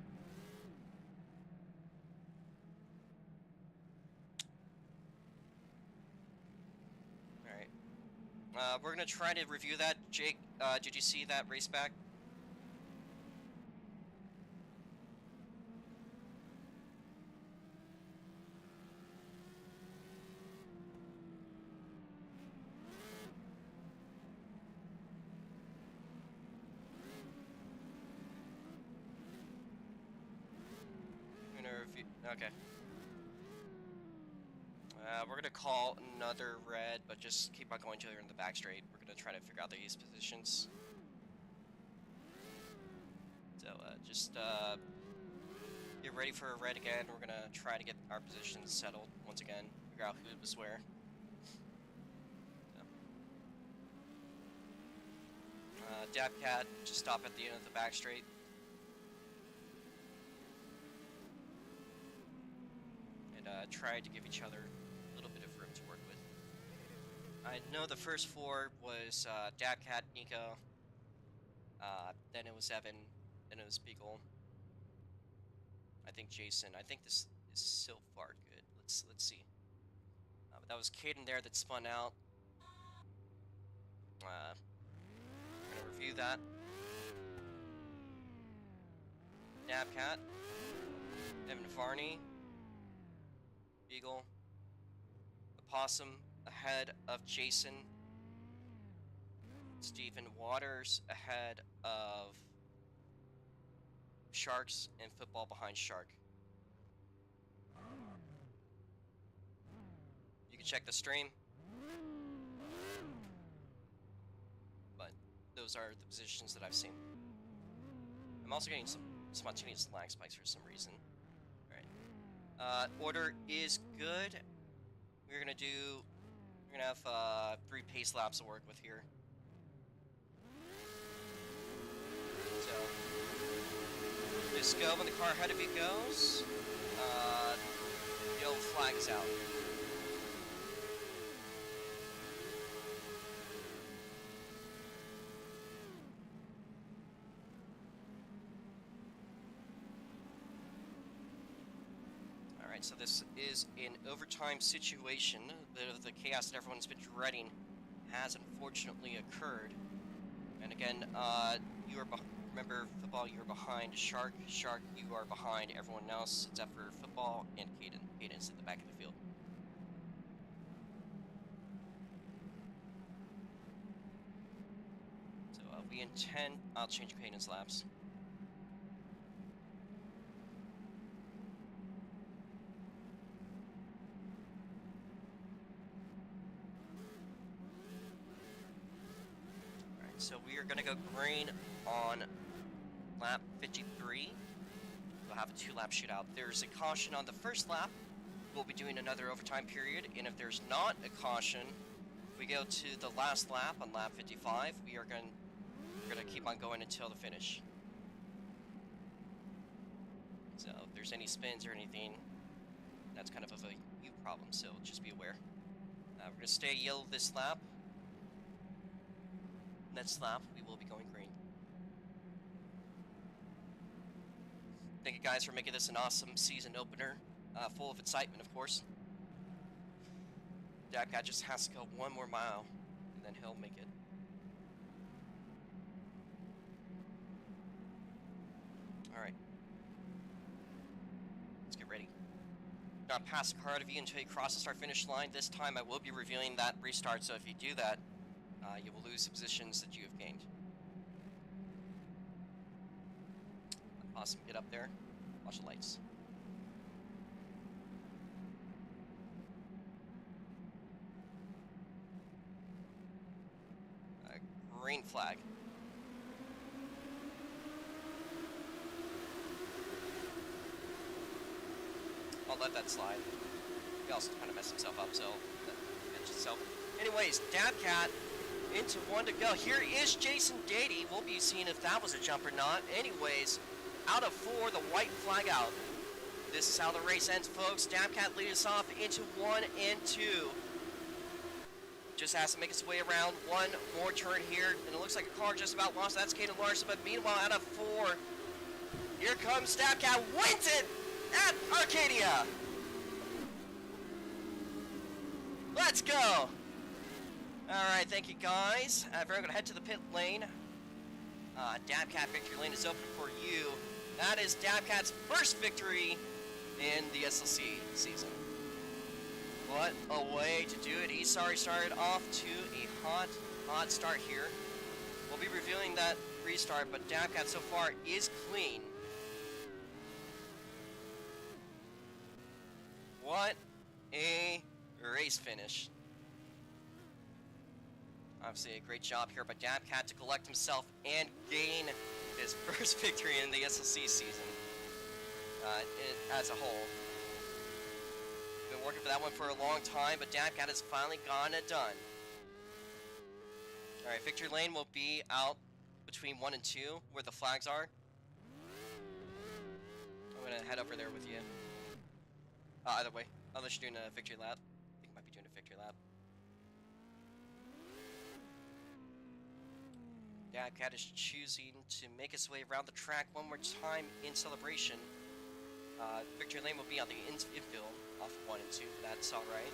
We're gonna try to review that. Jake, did you see that race back? I'm gonna review. Okay. We're gonna call another red, but just keep on going to her in the back straight. We're gonna try to figure out these positions. So just get ready for a red again. We're gonna try to get our positions settled once again. Figure out who was where. Dabcat, just stop at the end of the back straight. And try to give each other a little bit of room to work with. I know the first four was Dabcat, Nico, then it was Evan, then it was Beagle. I think Jason. I think this is so far good. Let's see. But that was Caden there that spun out. We're gonna review that. Dabcat, Evan Varney, Beagle, Opossum ahead of Jason, Stephen Waters ahead of Sharks, and Football behind Shark. You can check the stream, but those are the positions that I've seen. I'm also getting some spontaneous lag spikes for some reason. Alright. Order is good. We're gonna have 3 pace laps to work with here. So just go when the car ahead of you goes. Yellow flag is out. Alright, so this is an overtime situation. The chaos that everyone's been dreading has unfortunately occurred. And again, you are remember, Football, you are behind Shark. Shark, you are behind everyone else except for Football and Caden. Caden's at the back of the field. So we intend... I'll change Caden's laps. Alright, so we are going to go green on lap 53. We'll have a 2-lap shootout. There's a caution on the first lap. We'll be doing another overtime period, and if there's not a caution, we go to the last lap on lap 55. We're gonna keep on going until the finish. So if there's any spins or anything, that's kind of a you problem. So just be aware. We're gonna stay yellow this lap. Next lap, we will be going green. Thank you guys for making this an awesome season opener, full of excitement, of course. That guy just has to go 1 more mile, and then he'll make it. Alright. Let's get ready. Not pass the car out of you until you cross the start-finish line. This time I will be reviewing that restart, so if you do that, you will lose the positions that you have gained. Awesome, get up there, watch the lights. Green flag. I'll let that slide. He also kind of messed himself up, so that itself. Anyways, Dabcat into 1 to go. Here is Jason Dady. We'll be seeing if that was a jump or not. Anyways, out of 4, the white flag out. This is how the race ends, folks. Dabcat leads us off into 1 and 2. Just has to make its way around 1 more turn here, and it looks like a car just about lost. That's Caden Larson, but meanwhile, out of 4, here comes Dabcat, wins it at Arcadia. Let's go. Alright, thank you guys. We're gonna head to the pit lane. Dabcat victory lane is open for you. That is Dabcat's first victory in the SLC season. What a way to do it. He's already started off to a hot start here. We'll be reviewing that restart, but Dabcat so far is clean. What a race finish. Obviously a great job here by Dabcat to collect himself and gain his first victory in the SLC season as a whole. Been working for that one for a long time, but Dabcat has finally gotten it done. Alright, victory lane will be out between 1 and 2, where the flags are. I'm gonna head over there with you. Either way, unless you're doing a victory lap. I think I might be doing a victory lap. Dabcat is choosing to make his way around the track one more time in celebration. Victory lane will be on the infield off 1 and 2. That's alright.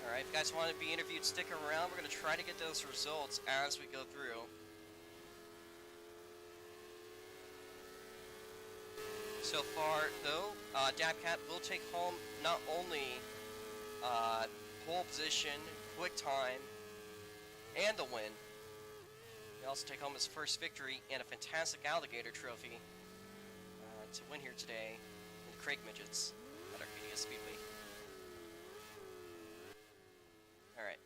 Alright, if you guys want to be interviewed, stick around. We're going to try to get those results as we go through. So far, though, Dabcat will take home not only pole position, quick time, and the win. He'll also take home his first victory and a fantastic alligator trophy to win here today in the Crake Midgets at Arcadia Speedway. Alright.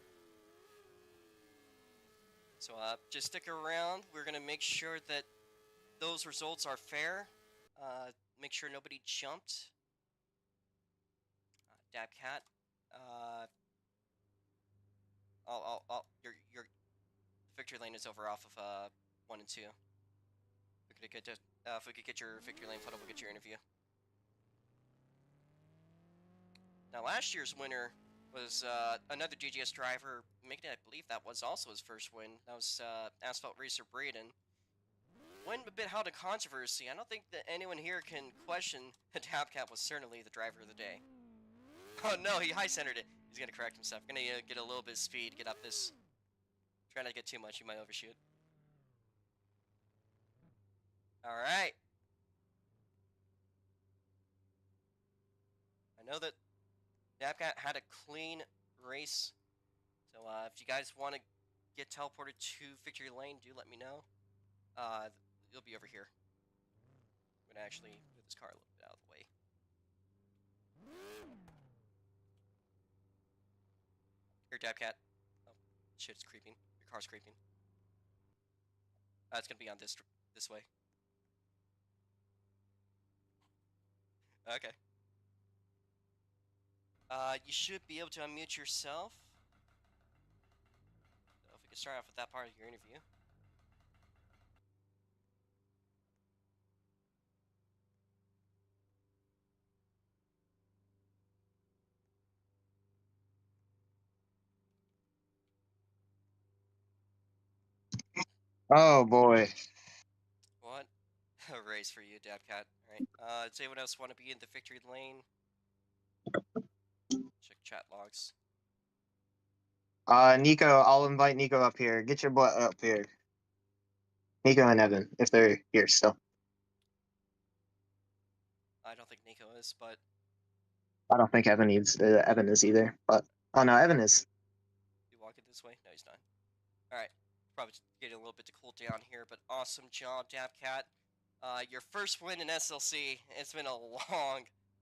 So just stick around. We're going to make sure that those results are fair. Make sure nobody jumped. Dabcat. Your victory lane is over off of 1 and 2. We could get if we could get your victory lane photo, we'll get your interview. Now, last year's winner was another GGS driver, making it, I believe that was also his first win. That was Asphalt Racer Braden. Went a bit held in controversy. I don't think that anyone here can question that Dabcat was certainly the driver of the day. Oh no, he high-centered it. He's gonna correct himself. Gonna get a little bit of speed, get up this. Try not to get too much, you might overshoot. Alright. I know that Dabcat had a clean race. So if you guys want to get teleported to victory lane, do let me know. You'll be over here. I'm gonna actually move this car a little bit out of the way. Here, Dabcat. Oh, shit, it's creeping. Your car's creeping. It's gonna be on this way. Okay. You should be able to unmute yourself. So if we can start off with that part of your interview. Oh boy. What a race for you, Dabcat. Alright. Does anyone else want to be in the victory lane? Check chat logs. Nico, I'll invite Nico up here. Get your butt up here. Nico and Evan, if they're here still. I don't think Nico is, but I don't think Evan is either. But oh no, Evan is. you walk it this way? No, he's not. Alright. Probably getting a little bit to cool down here, but awesome job, Dabcat. Your first win in SLC. It's been a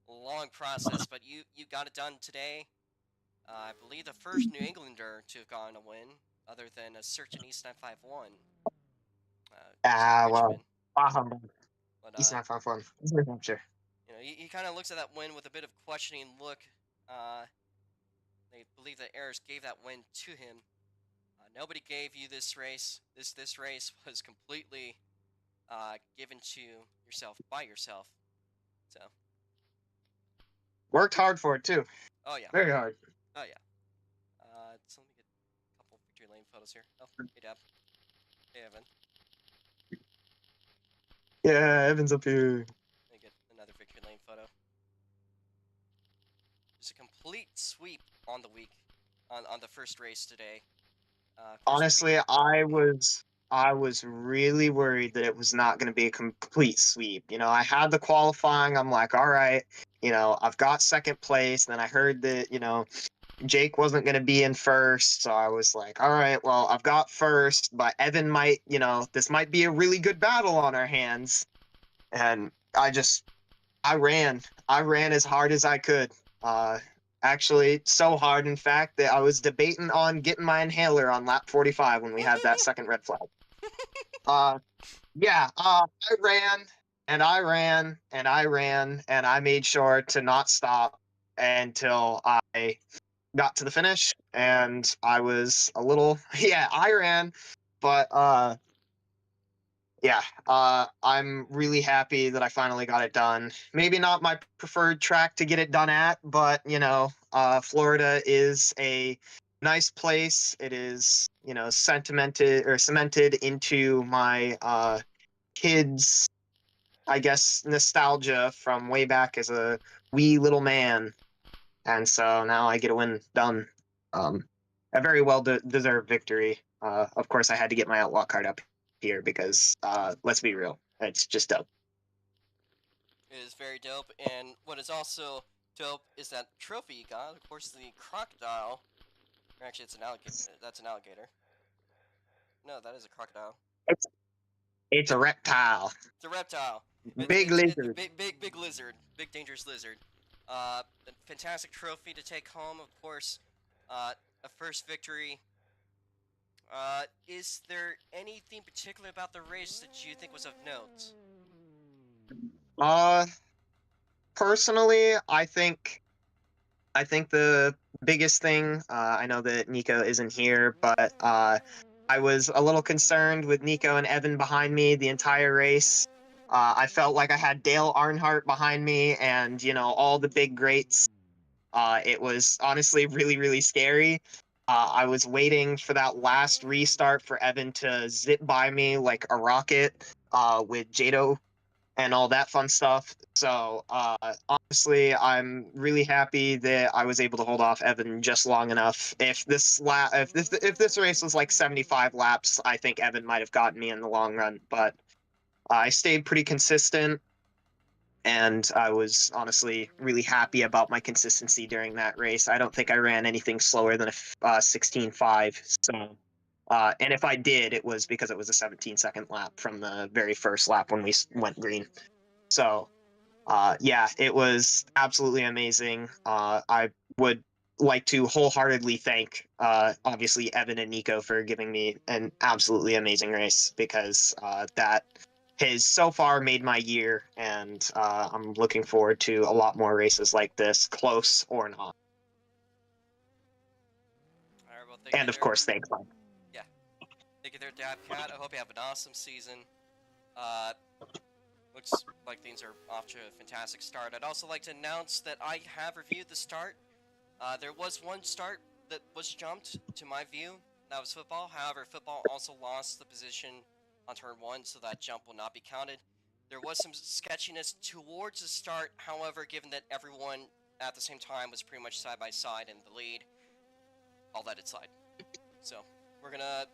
long process, but you got it done today. I believe the first New Englander to have gotten a win, other than a certain East 951. Well. But, He's not far from. He's New Hampshire. You know, he kind of looks at that win with a bit of questioning look. They believe that Ayers gave that win to him. Nobody gave you this race. This race was completely given to yourself by yourself. So. Worked hard for it too. Oh yeah. Very hard. Oh yeah. So let me get a couple victory lane photos here. Oh, hey Dab. Hey Evan. Yeah, Evan's up here. Let me get another victory lane photo. complete sweep on the week, on the first race today. Of course, Honestly, I was really worried that it was not going to be a complete sweep. I had the qualifying. I'm like, all right, I've got second place. Then I heard that, Jake wasn't going to be in first. So I was like, all right, well, I've got first, but Evan might, this might be a really good battle on our hands. And I ran. I ran as hard as I could. Actually, so hard, in fact, that I was debating on getting my inhaler on lap 45 when we had that second red flag. Uh, yeah, I ran and I ran and I ran and I made sure to not stop until I got to the finish. And I was a little, yeah, I ran, but yeah, I'm really happy that I finally got it done. Maybe not my preferred track to get it done at, but Florida is a nice place. It is, cemented into my kids, I guess, nostalgia from way back as a wee little man, and so now I get a win done. A very well deserved victory. Of course, I had to get my outlaw card up here because let's be real, it's just dope. It is very dope, and what is also dope is that trophy you got. Of course, the crocodile. Or actually, it's an alligator. That's an alligator. No, that is a crocodile. It's a reptile. It's a reptile. Big lizard. Big lizard. Big dangerous lizard. A fantastic trophy to take home, of course. A first victory. Is there anything particular about the race that you think was of note? Personally, I think the biggest thing, I know that Nico isn't here, but I was a little concerned with Nico and Evan behind me the entire race. I felt like I had Dale Earnhardt behind me and, all the big greats. It was honestly really, really scary. I was waiting for that last restart for Evan to zip by me like a rocket with Jado and all that fun stuff. So honestly, I'm really happy that I was able to hold off Evan just long enough. If this race was like 75 laps, I think Evan might have gotten me in the long run. But I stayed pretty consistent, and I was honestly really happy about my consistency during that race. I don't think I ran anything slower than a 16.5. So. And if I did, it was because it was a 17-second lap from the very first lap when we went green. So, yeah, it was absolutely amazing. I would like to wholeheartedly thank, obviously, Evan and Nico for giving me an absolutely amazing race because that has so far made my year, and I'm looking forward to a lot more races like this, close or not. All right, well, and of course, thanks, Mike. Thank you there, Dabcat. I hope you have an awesome season. Looks like things are off to a fantastic start. I'd also like to announce that I have reviewed the start. There was one start that was jumped, to my view. That was football. However, football also lost the position on turn 1, so that jump will not be counted. There was some sketchiness towards the start. However, given that everyone at the same time was pretty much side by side in the lead, I'll let it slide. So, we're going to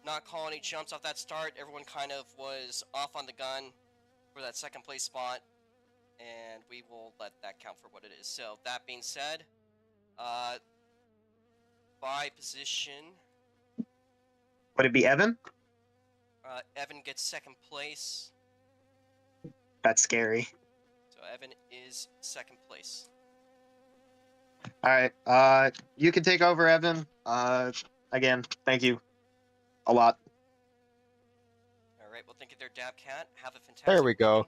not call any jumps off that start. Everyone kind of was off on the gun for that second place spot, and we will let that count for what it is. So that being said, by position, would it be Evan? Evan gets second place. That's scary. So Evan is second place. All right, you can take over, Evan. Again, thank you a lot. All right, well, thank you there, Dabcat. Have a fantastic There we go.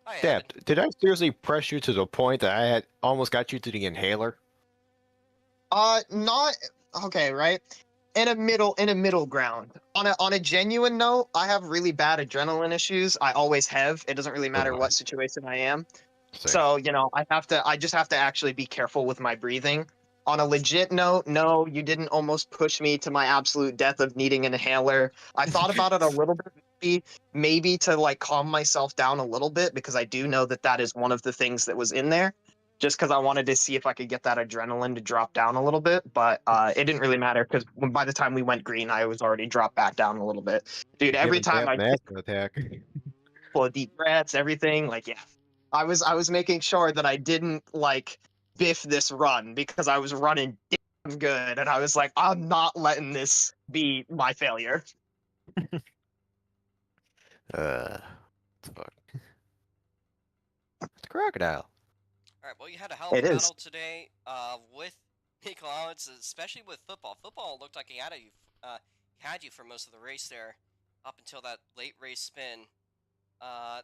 Hi, Dab, Evan. did I seriously press you to the point that I had almost got you to the inhaler? Not okay, right? In a middle ground. On a genuine note, I have really bad adrenaline issues. I always have. It doesn't really matter what situation I am. Same. So, I just have to actually be careful with my breathing. On a legit note, no, you didn't almost push me to my absolute death of needing an inhaler. I thought about it a little bit, maybe to like calm myself down a little bit, because I do know that is one of the things that was in there. just because I wanted to see if I could get that adrenaline to drop down a little bit. But it didn't really matter because by the time we went green, I was already dropped back down a little bit. Dude, every Giving time Tap I an took asthma attack. full deep breaths, everything, like, yeah. I was making sure that I didn't like biff this run because I was running damn good, and I was like, I'm not letting this be my failure. Fuck. It's a crocodile. All right, well, you had a hell of It a is. battle today with Nico Owens, especially with football. Football looked like had you for most of the race there, up until that late race spin. Uh,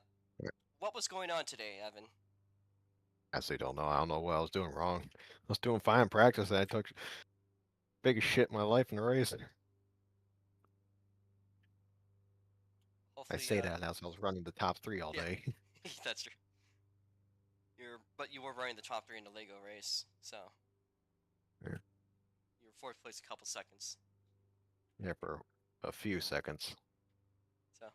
what was going on today, Evan? I actually don't know. I don't know what I was doing wrong. I was doing fine in practice. I took biggest shit in my life in the race. I Hopefully, say that as I was running the top 3 all yeah. day. That's true. But you were running the top 3 in the Lego race, so Yeah. you were fourth place a couple seconds. Yeah, for a few seconds. So,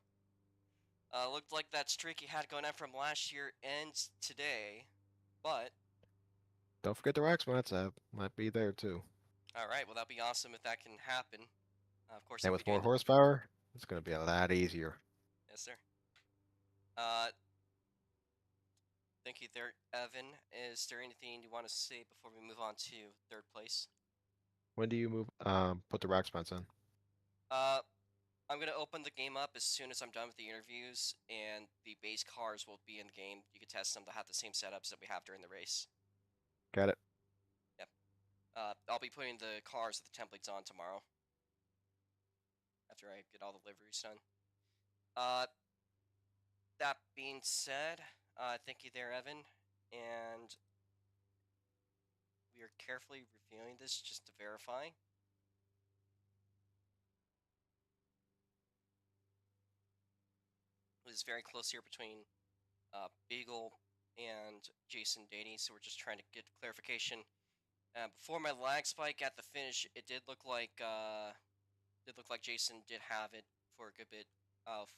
looked like that streak you had going on from last year ends today, but Don't forget the rack spots. I might be there too. all right, well that'd be awesome if that can happen. Of course, And I'll be with more doing horsepower, it's going to be a lot easier. Yes, sir. Thank you there, Evan. Is there anything you want to say before we move on to third place? When do you move? Put the rack spots in. I'm gonna open the game up as soon as I'm done with the interviews, and the base cars will be in the game. You can test them to have the same setups that we have during the race. Got it. Yep. I'll be putting the cars with the templates on tomorrow after I get all the liveries done. That being said, thank you there, Evan, and we are carefully reviewing this just to verify. It was very close here between Beagle and Jason Dady, so we're just trying to get clarification. Before my lag spike at the finish, it did look like Jason did have it for a good bit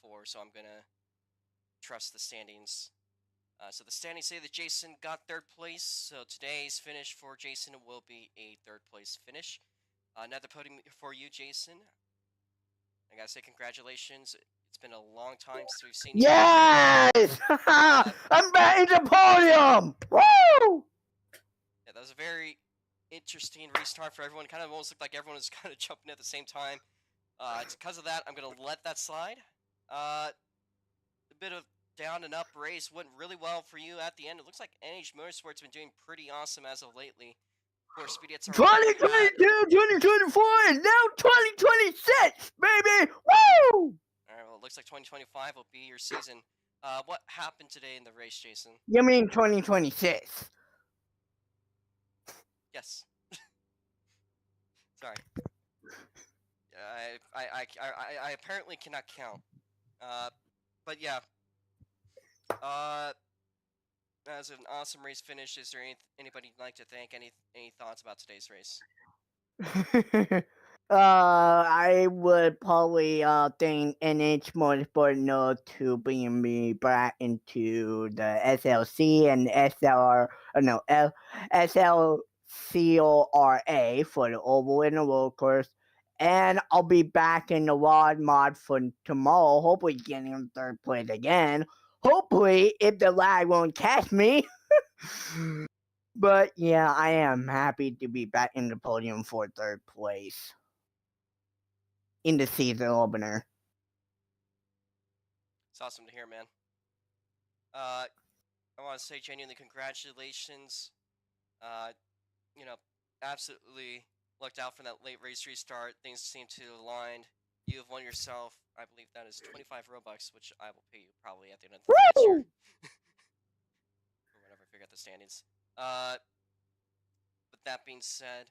for, so I'm gonna trust the standings. So the standings say that Jason got third place, so today's finish for Jason will be a third place finish. Another podium for you, Jason. I gotta say congratulations. It's been a long time since we've seen you. Yes! I'm back in the podium! Woo! Yeah, that was a very interesting restart for everyone. Kind of almost looked like everyone was kind of jumping at the same time. Because of that, I'm going to let that slide. A bit of down and up race went really well for you at the end. It looks like NH Motorsports been doing pretty awesome as of lately. Of course, Speediots are 2022, 2024, and now 2026, baby! Woo! Alright, well, it looks like 2025 will be your season. What happened today in the race, Jason? You mean 2026? Yes. Sorry. I apparently cannot count. But yeah. That was an awesome race finish. Is there anybody you'd like to thank? Any thoughts about today's race? I would probably thank NH Motorsport no to bring me back into the SLC and SLCORA for the oval and the road course. And I'll be back in the WOD mod for tomorrow, hopefully getting in third place again. Hopefully, if the lag won't catch me. But yeah, I am happy to be back in the podium for third place in the season opener. It's awesome to hear, man. I want to say genuinely congratulations. Absolutely lucked out from that late race restart. Things seem to align. You have won yourself, I believe that is 25 Robux, which I will pay you probably at the end of the next year. Or whenever I figure out the standings. With that being said,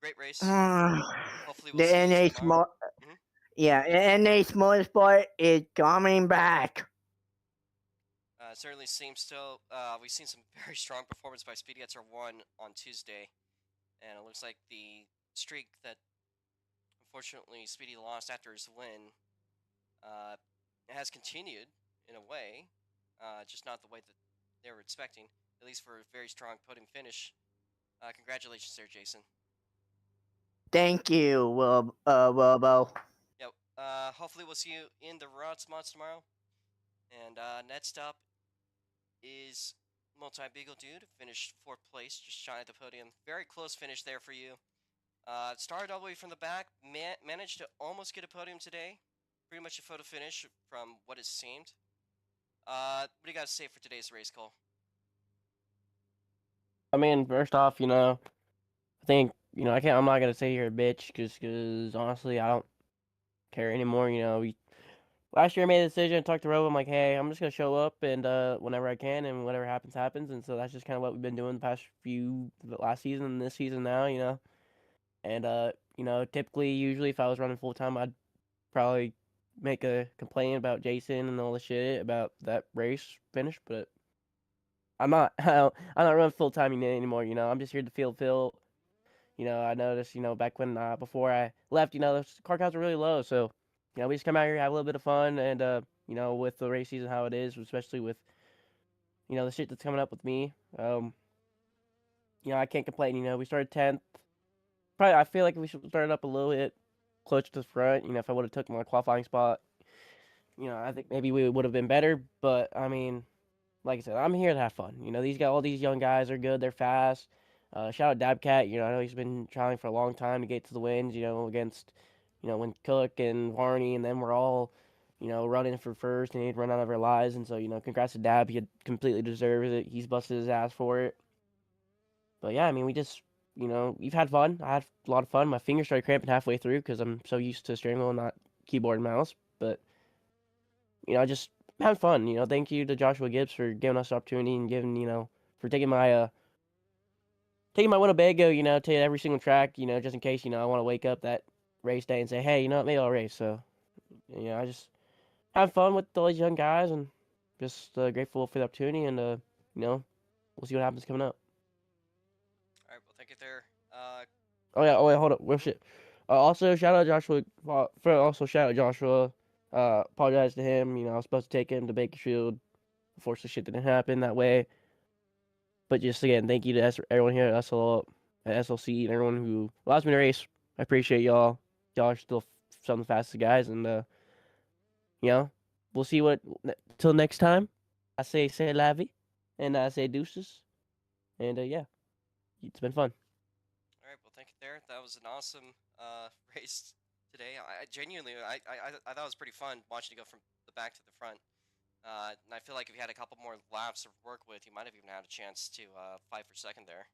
great race. Hopefully we'll The see you NH tomorrow. NH Motorsport is coming back. It certainly seems so. We've seen some very strong performance by Speediots R1 on Tuesday, and it looks like the streak that unfortunately Speedy lost after his win has continued in a way, just not the way that they were expecting, at least for a very strong podium finish. Congratulations there, Jason. Thank you, Wilbo. Yep. Hopefully we'll see you in the Rods mods tomorrow. And next up is Multi-Beagle Dude. Finished 4th place, just shy at the podium. Very close finish there for you. Started all the way from the back, managed to almost get a podium today. Pretty much a photo finish from what it seemed. What do you got to say for today's race, Cole? I mean, first off, I think, I'm not gonna say you're a bitch, because honestly, I don't care anymore. Last year I made a decision, talked to Robo, I'm like, hey, I'm just gonna show up and whenever I can, and whatever happens, happens. And so that's just kind of what we've been doing the last season and this season now. And typically, usually, if I was running full time, I'd probably make a complaint about Jason and all the shit about that race finish, but I'm not. I'm not running full time anymore. I'm just here to feel Phil. I noticed. Back when before I left, the car counts were really low. So, we just come out here, have a little bit of fun, and with the race season how it is, especially with the shit that's coming up with me. I can't complain. We started 10th. Probably, I feel like we should start up a little bit closer to the front. If I would have took my qualifying spot, I think maybe we would have been better. But I mean, like I said, I'm here to have fun. All these young guys are good. They're fast. Shout out Dabcat. I know he's been trying for a long time to get to the wins. Against, when Cook and Varney and then we're all, running for first and he'd run out of our lives. And so, congrats to Dab. He completely deserves it. He's busted his ass for it. But yeah, I mean, we just, we've had fun. I had a lot of fun. My fingers started cramping halfway through because I'm so used to steering wheel and not keyboard and mouse. But, just having fun. Thank you to Joshua Gibbs for giving us the opportunity and for taking my Winnebago, to every single track, just in case, I want to wake up that race day and say, hey, maybe I'll race. So, I just have fun with all these young guys and just grateful for the opportunity. And, we'll see what happens coming up. All right, well, thank you there. Oh yeah. Oh wait, hold up. Well, shit. Also shout out Joshua. Apologize to him. I was supposed to take him to Bakersfield. Unfortunately, shit didn't happen that way. But just again, thank you to everyone here at SLC, and everyone who allows me to race. I appreciate y'all. Y'all are still some of the fastest guys, and we'll see what till next time. I say la vie, and I say deuces, and yeah, it's been fun. All right, well, thank you there. That was an awesome race today. I genuinely, I thought it was pretty fun watching you go from the back to the front. And I feel like if you had a couple more laps to work with, you might have even had a chance to fight for second there.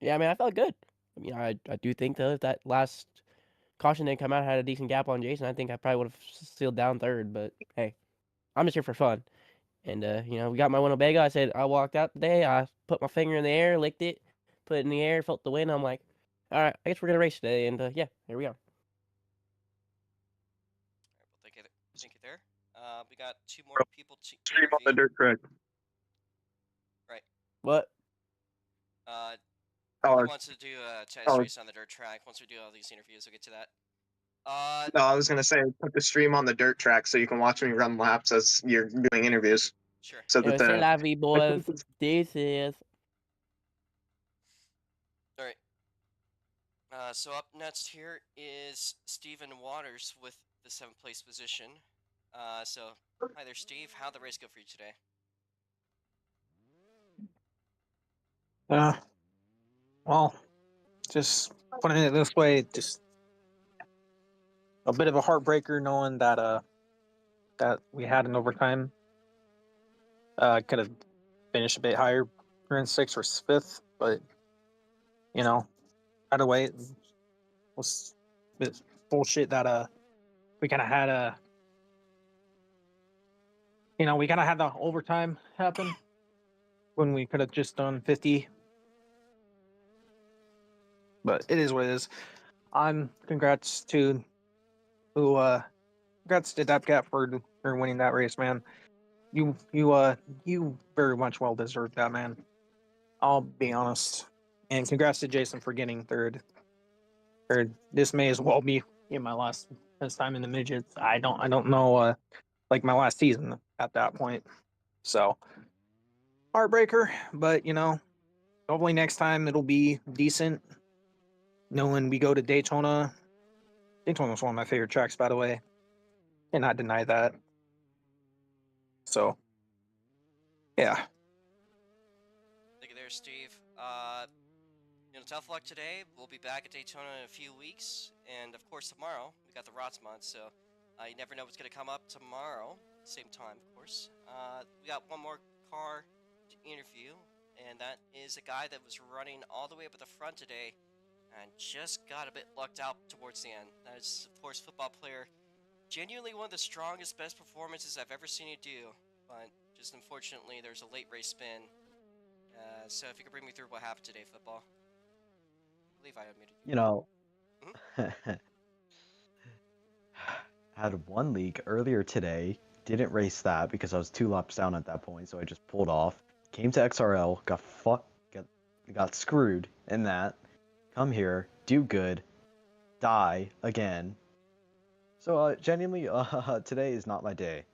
Yeah, I mean, I felt good. I mean, I do think though if that last caution didn't come out, I had a decent gap on Jason, I think I probably would have sealed down third. But hey, I'm just here for fun. And we got my Winnebago. I said I walked out today. I put my finger in the air, licked it, put it in the air, felt the wind. I'm like, all right, I guess we're gonna race today. And yeah, here we are. All right, well, thank you there. We got 2 more people to Stream on the interview. dirt track. Right. What? He wants to do a test race on the dirt track. Once we do all these interviews, we'll get to that. No, I was gonna say put the stream on the dirt track so you can watch me run laps as you're doing interviews. Sure. So that C'est the la vie, boys. This is. All right. So up next here is Steven Waters with the 7th place position. So hi there, Steve. How'd the race go for you today? Well, just putting it this way, just a bit of a heartbreaker knowing that that we had an overtime. Could have finished a bit higher, we're in 6th or 5th, but either way, it was a bit bullshit that we kind of had we kind of had the overtime happen when we could have just done 50. But it is what it is. Congrats to Dapcat for winning that race, man. You very much well deserved that, man. I'll be honest. And congrats to Jason for getting third. This may as well be in my last time in the midgets. I don't know like my last season at that point. So heartbreaker, but hopefully next time it'll be decent. Knowing we go to Daytona. Daytona's one of my favorite tracks, by the way. Cannot deny that. So, yeah. Thank you there, Steve. Tough luck today. We'll be back at Daytona in a few weeks, and of course tomorrow we got the Rotsmont. So you never know what's gonna come up tomorrow. Same time, of course. We got one more car to interview, and that is a guy that was running all the way up at the front today, and just got a bit lucked out towards the end. That is, of course, football player. Genuinely one of the strongest, best performances I've ever seen you do, but just unfortunately there's a late race spin. So if you could bring me through what happened today, football. I believe I unmuted you. You know, had one league earlier today, didn't race that because I was 2 laps down at that point, so I just pulled off. Came to XRL, got screwed in that. Come here, do good, die again. So genuinely, today is not my day.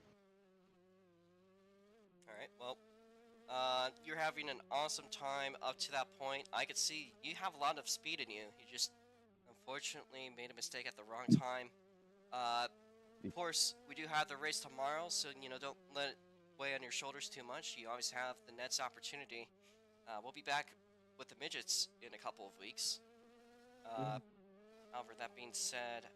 Alright, well, you're having an awesome time up to that point. I could see you have a lot of speed in you. You just, unfortunately, made a mistake at the wrong time. Of course, we do have the race tomorrow, so, don't let it weigh on your shoulders too much. You always have the next opportunity. We'll be back with the Midgets in a couple of weeks. However, that being said,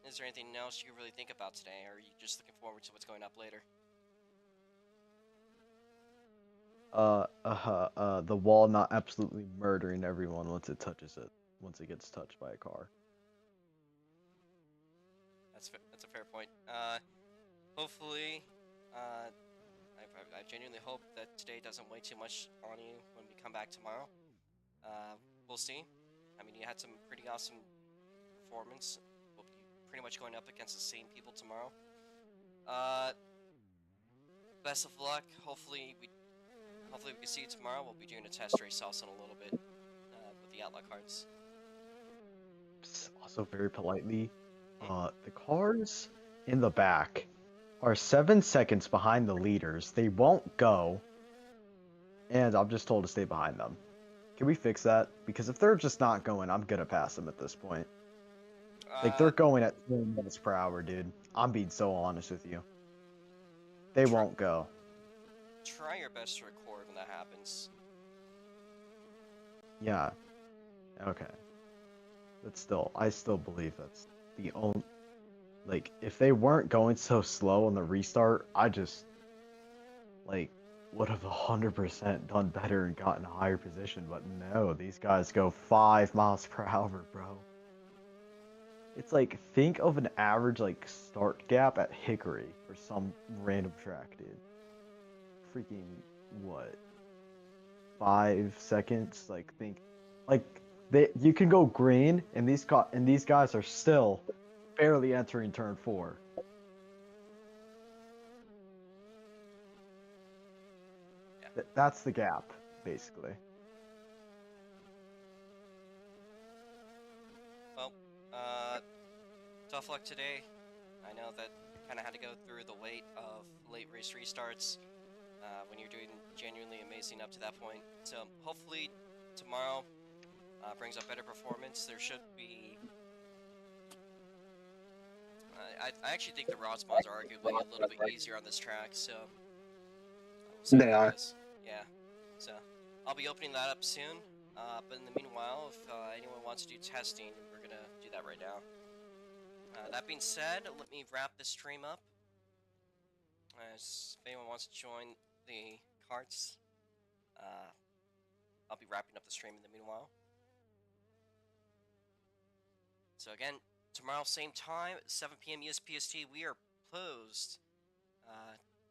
is there anything else you really think about today, or are you just looking forward to what's going up later? The wall not absolutely murdering everyone once it gets touched by a car. That's a fair point. Hopefully, I genuinely hope that today doesn't weigh too much on you when we come back tomorrow. We'll see. I mean, you had some pretty awesome performance. We'll be pretty much going up against the same people tomorrow. Best of luck. Hopefully we can see you tomorrow. We'll be doing a test race also in a little bit with the Outlaw cards. Also, very politely, the cars in the back are 7 seconds behind the leaders. They won't go, and I'm just told to stay behind them. Can we fix that? Because if they're just not going, I'm gonna pass them at this point. Like, they're going at 20 miles per hour, dude. I'm being so honest with you. They won't go. Try your best to record when that happens. Yeah. Okay. But still, I still believe that's the only... Like, if they weren't going so slow on the restart, I just, like, would have 100% done better and gotten a higher position. But no, these guys go 5 miles per hour, bro. It's like, think of an average, like, start gap at Hickory or some random track, dude. Freaking, what? 5 seconds? Like, think, like, you can go green, and these guys are still barely entering turn 4. Yeah. That's the gap, basically. Well, tough luck today. I know that kind of had to go through the weight of late race restarts when you're doing genuinely amazing up to that point. So hopefully tomorrow brings up better performance. There should be... I actually think the rod spawns are arguably a little bit easier on this track, so... They are. Yeah, so I'll be opening that up soon. But in the meanwhile, if anyone wants to do testing, we're going to do that right now. That being said, let me wrap this stream up. If anyone wants to join the carts, I'll be wrapping up the stream in the meanwhile. So again, tomorrow same time, 7 p.m. USPST, we are closed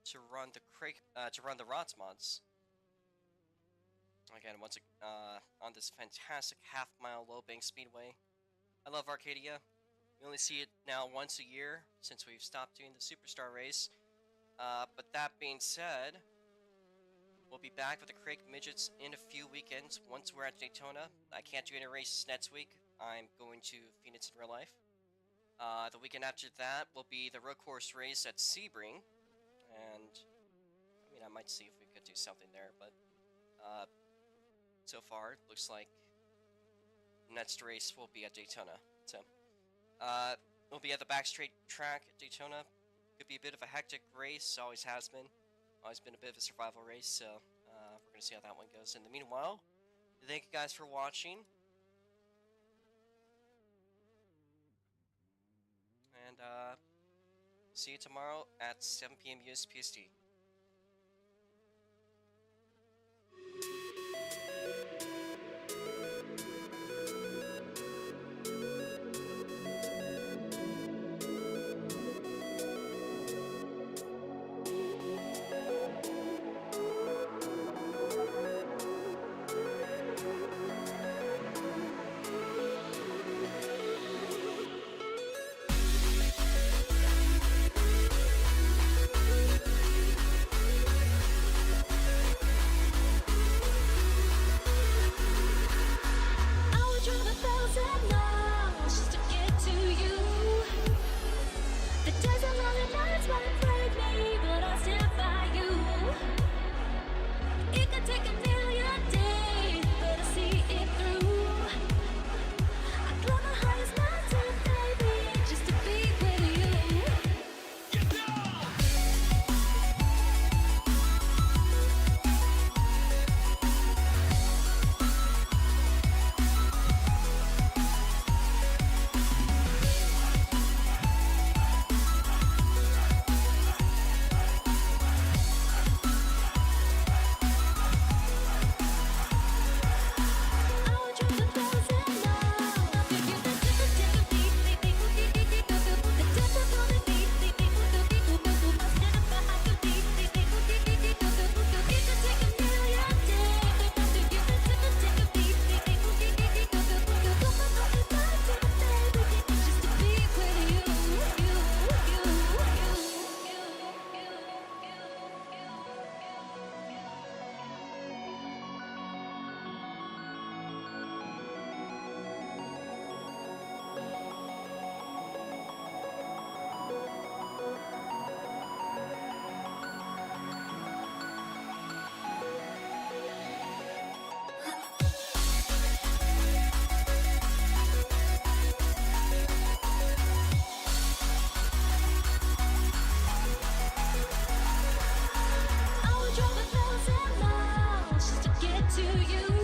to run the Crake, to run the Rotsmods. Again, once on this fantastic half-mile low-bank speedway. I love Arcadia. We only see it now once a year since we've stopped doing the Superstar race. But that being said, we'll be back with the Crake Midgets in a few weekends once we're at Daytona. I can't do any races next week. I'm going to Phoenix in real life. The weekend after that will be the road course race at Sebring. And, I mean, might see if we could do something there, but so far, looks like next race will be at Daytona. So, we'll be at the backstraight track at Daytona. Could be a bit of a hectic race, always has been. Always been a bit of a survival race, so we're going to see how that one goes. In the meanwhile, thank you guys for watching. And see you tomorrow at 7 p.m. US PST. To you